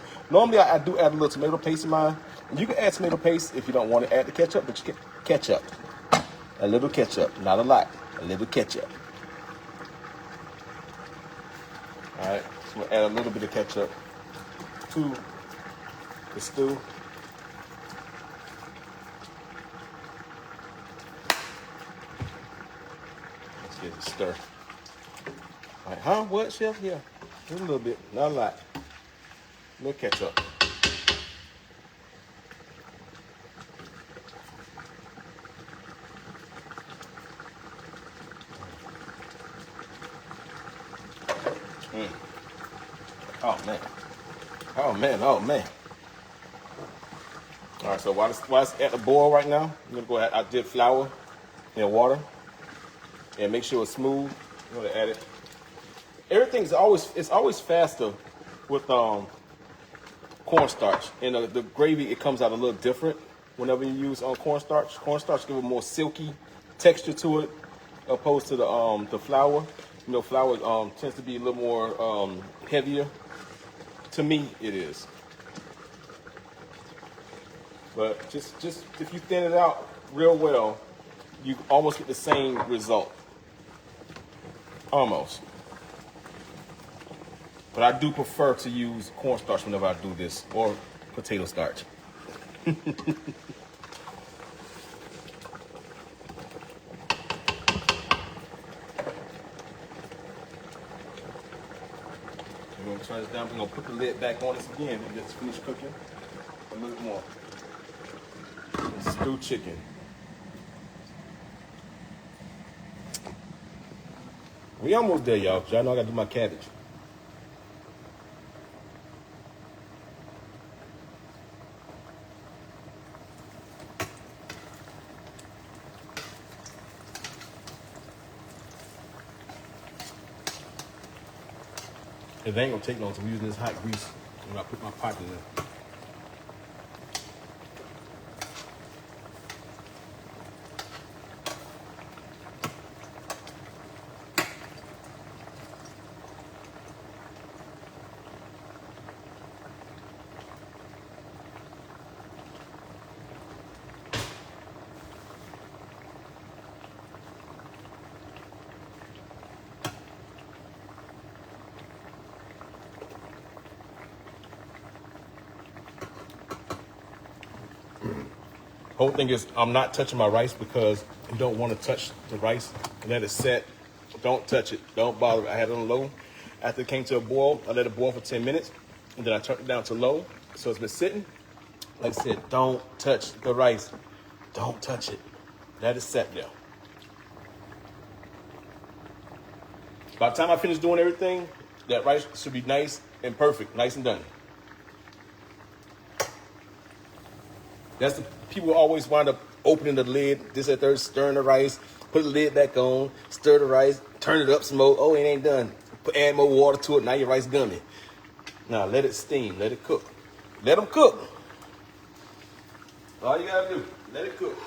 I do add a little tomato paste in mine. And you can add tomato paste if you don't want to add the ketchup, but you can ketchup. A little ketchup, not a lot. A little ketchup. All right, so we'll add a little bit of ketchup to the stew. Let's give it a stir. All right, huh? What, Chef? Yeah, just a little bit, not a lot. A little ketchup. Oh man. Oh man, oh man. All right, so while it's at the boil right now, I'm gonna go ahead. I did flour and water, and make sure it's smooth. I'm gonna add it. Everything's always faster with cornstarch, and the gravy it comes out a little different whenever you use cornstarch. Cornstarch gives a more silky texture to it, opposed to the flour. You know, flour tends to be a little more heavier. To me, it is. But just if you thin it out real well, you almost get the same result. Almost. But I do prefer to use cornstarch whenever I do this, or potato starch. We're gonna turn this down. We're gonna put the lid back on this again and just finish cooking a little more. Stewed chicken. We almost there, y'all. Y'all know I gotta do my cabbage. It ain't gonna take long, so I'm using this hot grease when I put my pot in there. Whole thing is I'm not touching my rice because you don't want to touch the rice. Let it set. Don't touch it. Don't bother it. I had it on low. After it came to a boil, I let it boil for 10 minutes. And then I turned it down to low. So it's been sitting. Like I said, don't touch the rice. Don't touch it. Let it set there. By the time I finish doing everything, that rice should be nice and perfect. Nice and done. That's the people always wind up opening the lid, this and third, stirring the rice, put the lid back on, stir the rice, turn it up some more. Oh, it ain't done. Add more water to it. Now your rice gummy. Now let it steam. Let it cook. Let them cook. All you gotta do, let it cook.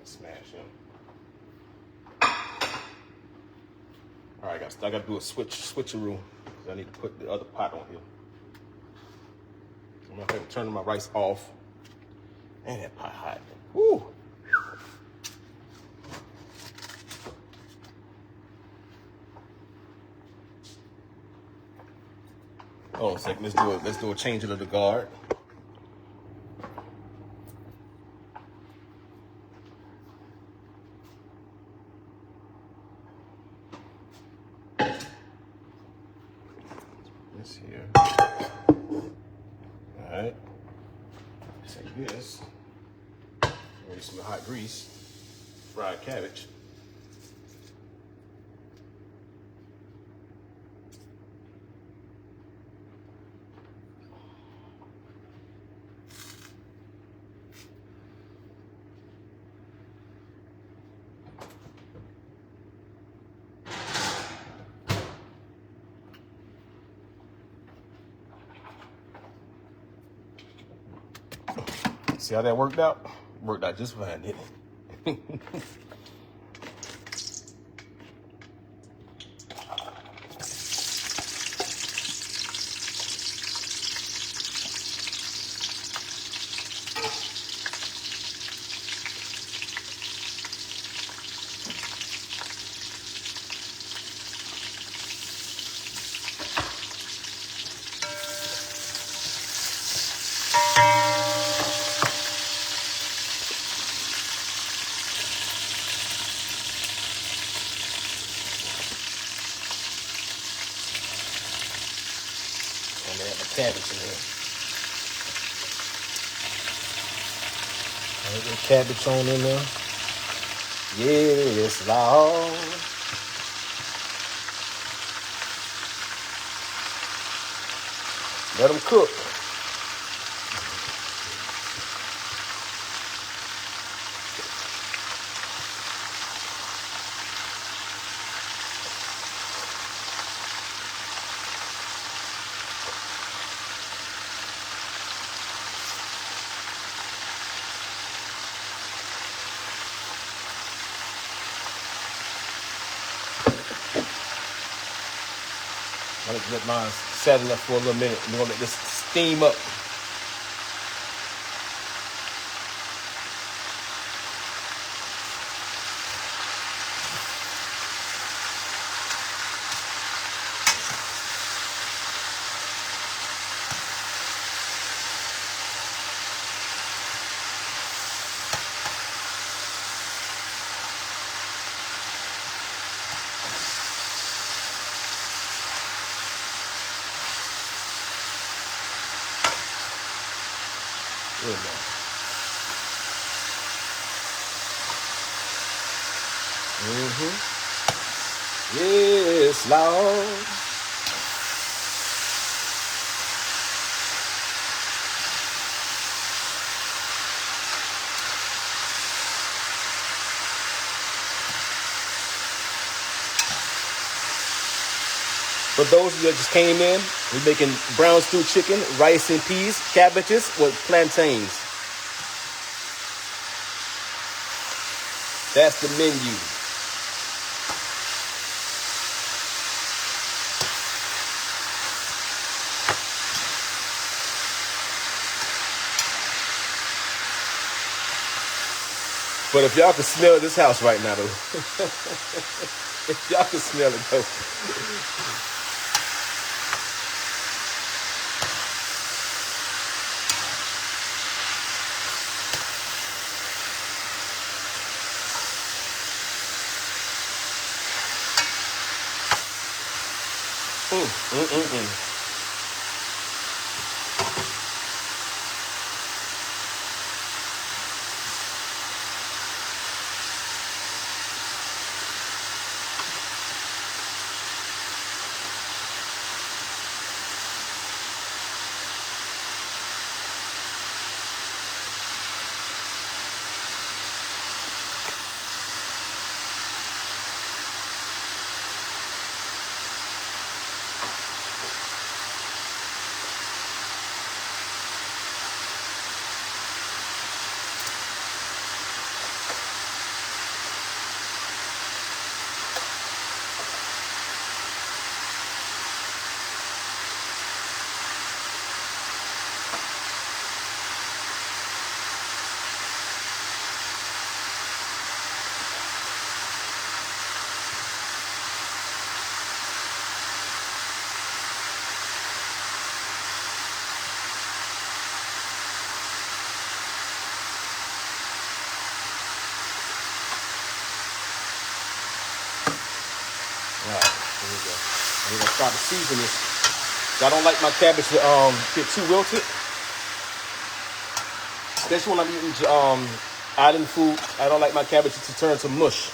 Smash him. All right, I gotta do a switcheroo. I need to put the other pot on here. I'm gonna have to turn my rice off. And that pot hot. Woo! Hold on a second. Let's do a change of the guard. This here. All right. Take this. Maybe some hot grease. Fried cabbage. See how that worked out? Worked out just fine, didn't it? And they have the cabbage in here. Put the cabbage on in there. Yes, Lord. Let them cook. I'm gonna let mine settle up for a little minute. We're gonna let this steam up. Good man. Yes, Lord. For those of you that just came in, we're making brown stew chicken, rice and peas, cabbages with plantains. That's the menu. But if y'all can smell this house right now, though. If y'all can smell it, though. go. And we're gonna start to season this. So I don't like my cabbage to get too wilted. Especially when I'm eating island food. I don't like my cabbage to turn to mush.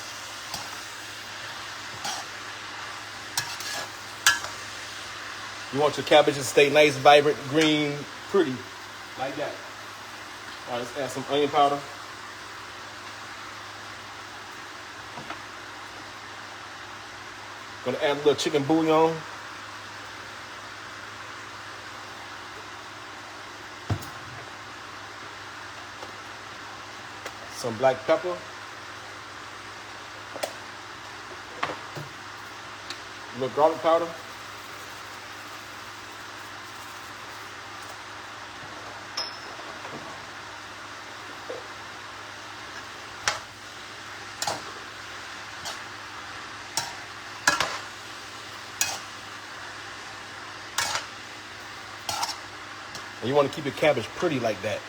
You want your cabbages to stay nice, vibrant, green, pretty, like that. All right, let's add some onion powder. Gonna add a little chicken bouillon. Some black pepper. A little garlic powder. And you want to keep your cabbage pretty like that.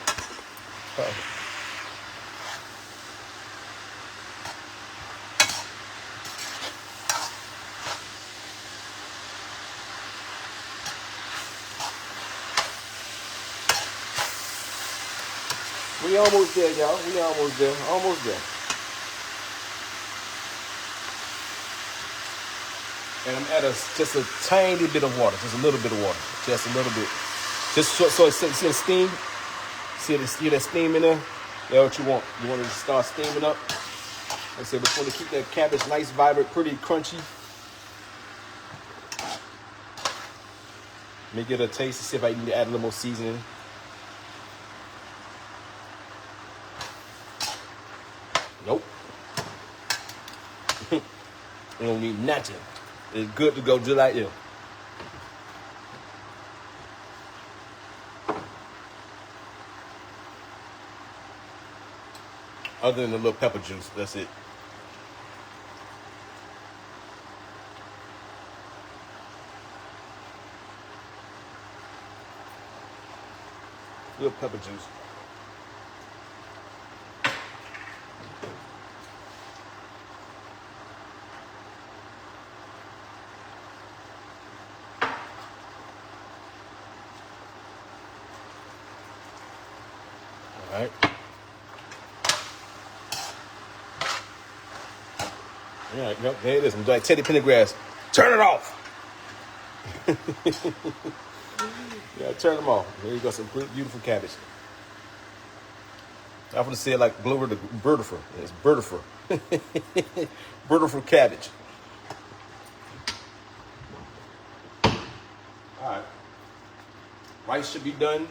We almost there, y'all. We almost there. Almost there. And I'm at just a tiny bit of water. Just a little bit of water. Just a little bit. Just so it's see the steam? See that steam in there? That's what you want. You want it to start steaming up. Like I said, we want to keep that cabbage nice, vibrant, pretty, crunchy. Let me get a taste to see if I can add a little more seasoning. Nope. You don't need nothing. It's good to go just like this. Other than the little pepper juice, that's it. Little pepper juice. All right. All right, nope, there it is. I'm like Teddy Pendergrass. Turn it off. Yeah, turn them off. There you go, some beautiful cabbage. I would have said like Bertifer. It's Bertifer. Bertifer cabbage. All right. Rice should be done.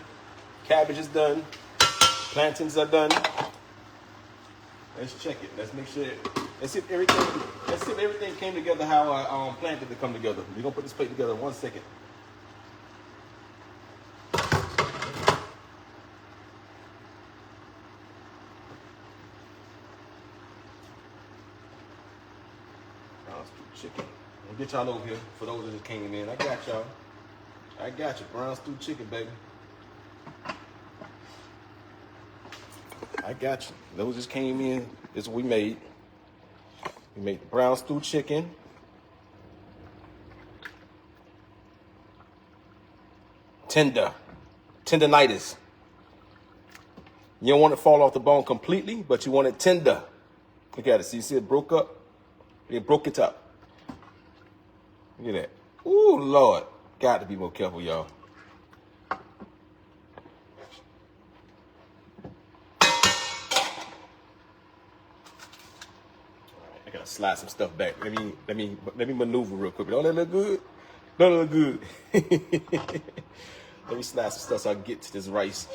Cabbage is done. Plantains are done. Let's check it. Let's make sure. Let's see if everything came together how I planned it to come together. We're gonna put this plate together in 1 second. Chicken. I'll get y'all over here for those that just came in. I got y'all. I got you. Brown stew chicken, baby. I got you. Those just came in. This is what we made. We made the brown stew chicken. Tendinitis. You don't want it to fall off the bone completely, but you want it tender. Look at it. See it broke up? It broke it up. Look at that. Ooh, Lord. Got to be more careful, y'all. I gotta slide some stuff back. Let me maneuver real quick. Don't that look good? Don't it look good? Let me slide some stuff so I can get to this rice.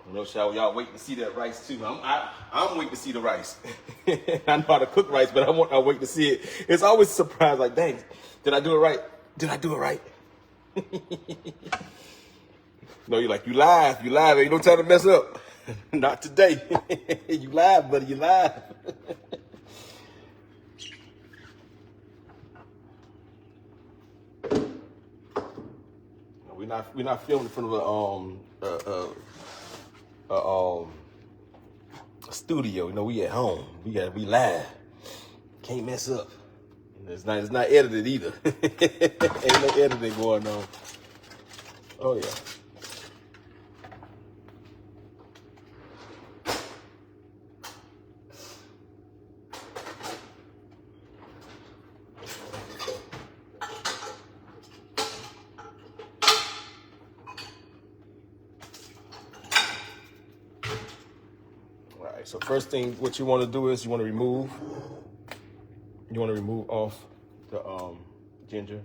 I know y'all waiting to see that rice too. I'm waiting to see the rice. I know how to cook rice, but I wait to see it. It's always a surprise. Like, dang, did I do it right? Did I do it right? No, you're like, you live. Ain't no time to mess up. Not today. You live, buddy. You live. We're not filming in front of a studio. You know, we at home. We live. Can't mess up. It's not edited either. Ain't no editing going on. Oh yeah. All right. So first thing, what you want to do is you want to remove off the ginger.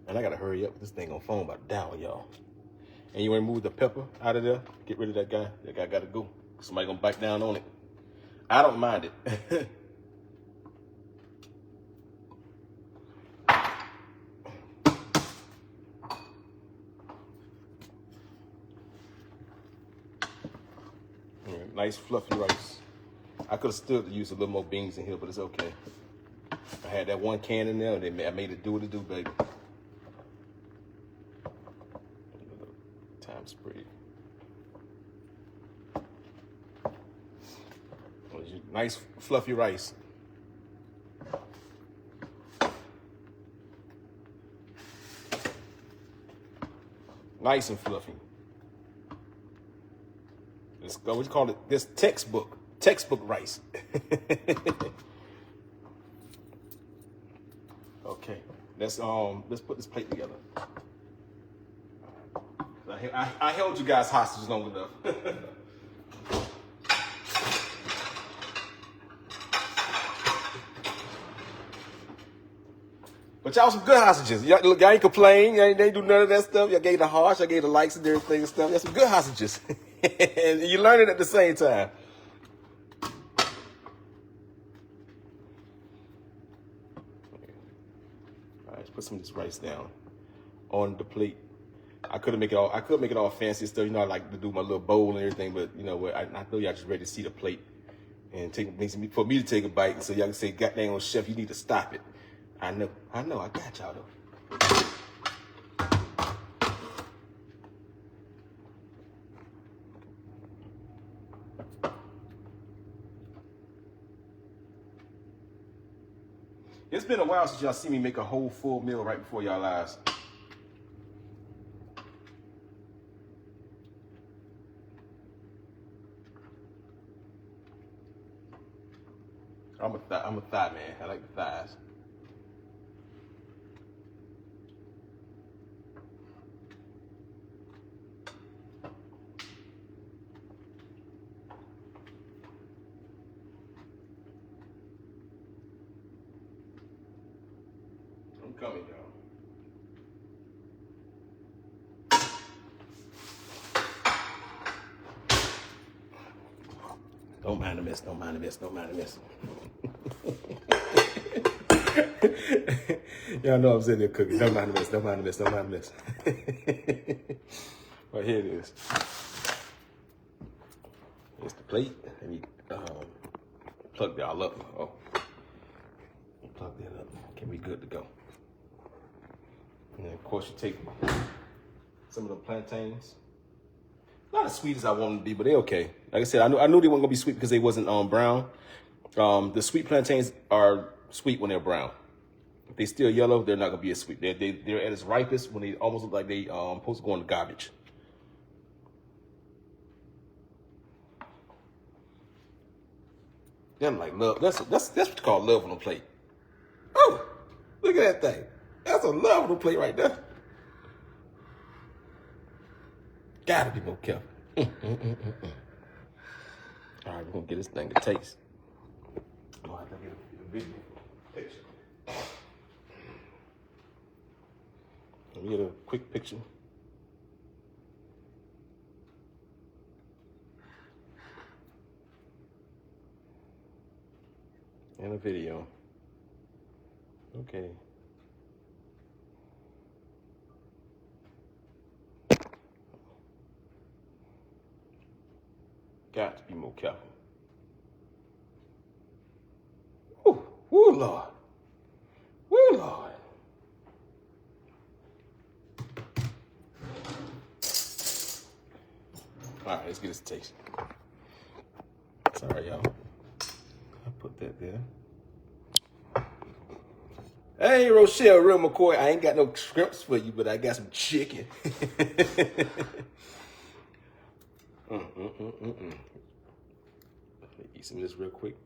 And I gotta hurry up. This thing on phone about to die on y'all. And you want to remove the pepper out of there. Get rid of that guy. That guy gotta go. Somebody gonna bite down on it. I don't mind it. Nice fluffy rice. I could have still used a little more beans in here, but it's okay. I had that one can in there, and I made it do what it do, baby. Time spread. Nice fluffy rice. Nice and fluffy. This, what you call it? This textbook rice. Okay, let's put this plate together. I held you guys hostage long enough. But y'all some good hostages. Y'all ain't complain. Y'all ain't do none of that stuff. Y'all gave the harsh. Y'all gave the likes and everything and stuff. Y'all some good hostages. And you learn it at the same time. All right, let's put some of this rice down on the plate. I could make it all fancy stuff. You know, I like to do my little bowl and everything, but you know what? I know y'all just ready to see the plate and for me to take a bite, so y'all can say, "God dang, chef, you need to stop it." I know, I got y'all though. It's been a while since y'all see me make a whole full meal right before y'all eyes. I'm a thigh man. I like the thighs. I'm coming, y'all. Don't mind the mess, don't mind the mess, don't mind the mess. Y'all know I'm sitting there cooking. Don't mind the mess, don't mind the mess, don't mind the mess. Well, here it is. Here's the plate. Let me plug y'all up. Oh, plug that up. Okay, we good to go. And then, of course, you take some of the plantains. Not as sweet as I want them to be, but they're okay. Like I said, I knew they weren't gonna be sweet because they wasn't brown. The sweet plantains are sweet when they're brown. If they still yellow, they're not gonna be as sweet. They're at its ripest when they almost look like they supposed to go in the garbage. Them like love. That's what you call love on a plate. Oh, look at that thing. That's a love on a plate right there. Gotta be more careful. All right, we're gonna get this thing a taste. I'm gonna have to get a video picture. Let me get a quick picture. And a video. Okay. Got to be more careful. Woo, woo, Lord. Woo, Lord. All right, let's get this taste. Sorry, y'all. I put that there. Hey, Rochelle, real McCoy, I ain't got no shrimps for you, but I got some chicken. Let me eat some of this real quick.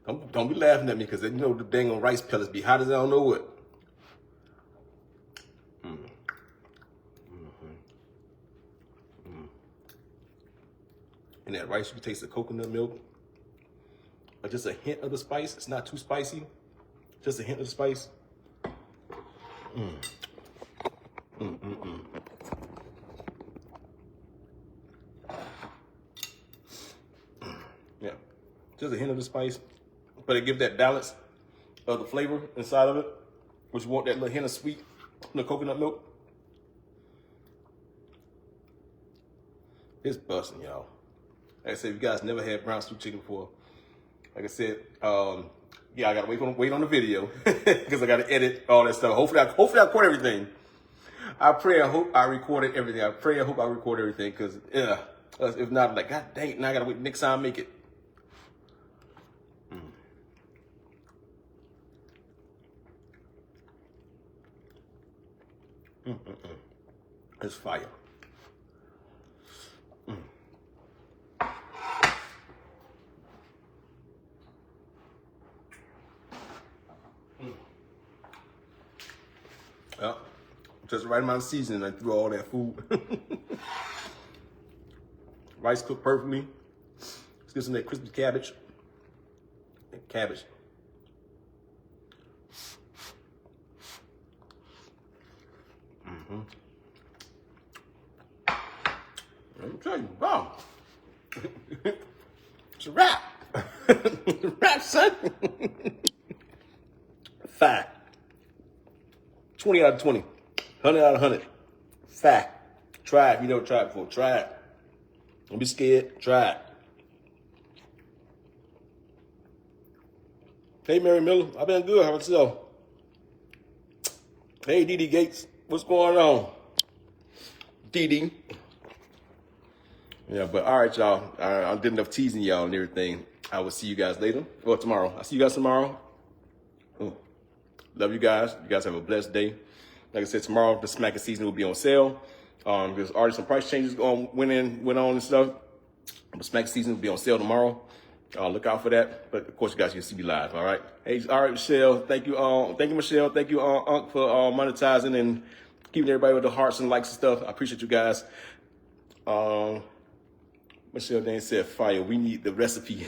Don't be laughing at me, because you know the dang on rice pellets be hot as I don't know what. And that rice, you can taste the coconut milk. Or just a hint of the spice. It's not too spicy. Just a hint of the spice. Yeah, just a hint of the spice, but it gives that balance of the flavor inside of it, which you want that little hint of sweet from the coconut milk. It's busting, y'all. Like I said, if you guys never had brown stew chicken before, like I said, yeah, I gotta wait on the video because I gotta edit all that stuff. Hopefully I record everything. I pray and hope I recorded everything. I pray and hope I record everything, because if not, like, God dang it, now I gotta wait next time I make it. It's fire. Well, just the right amount of seasoning and through all that food. Rice cooked perfectly. Let's get some of that crispy cabbage. And cabbage. Let me tell you, wow. It's a wrap. Wrap, son. 5. 20 out of 20. 100 out of 100. Fact. Try it. If you never tried it before, try it. Don't be scared. Try it. Hey, Mary Miller. I've been good. How about yourself? Hey, Dee Dee Gates. What's going on? Dee Dee. Yeah, but all right, y'all. I did enough teasing y'all and everything. I will see you guys later. Or tomorrow. I'll see you guys tomorrow. Love you guys. You guys have a blessed day. Like I said, tomorrow the smacking season will be on sale. There's already some price changes went on and stuff. The smacking season will be on sale tomorrow. Look out for that. But of course, you guys can see me live. All right. Hey, all right, Michelle. Thank you. Thank you, Michelle. Thank you, Unc, for monetizing and keeping everybody with the hearts and likes and stuff. I appreciate you guys. Michelle Dan said, fire. We need the recipe.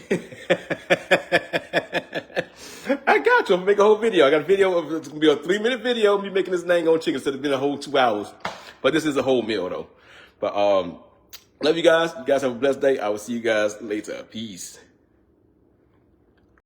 I got you. I'm gonna make a whole video. I got a video of, it's gonna be a 3-minute video of me making this dang on chicken instead of being a whole 2 hours. But this is a whole meal though. But love you guys. You guys have a blessed day. I will see you guys later. Peace.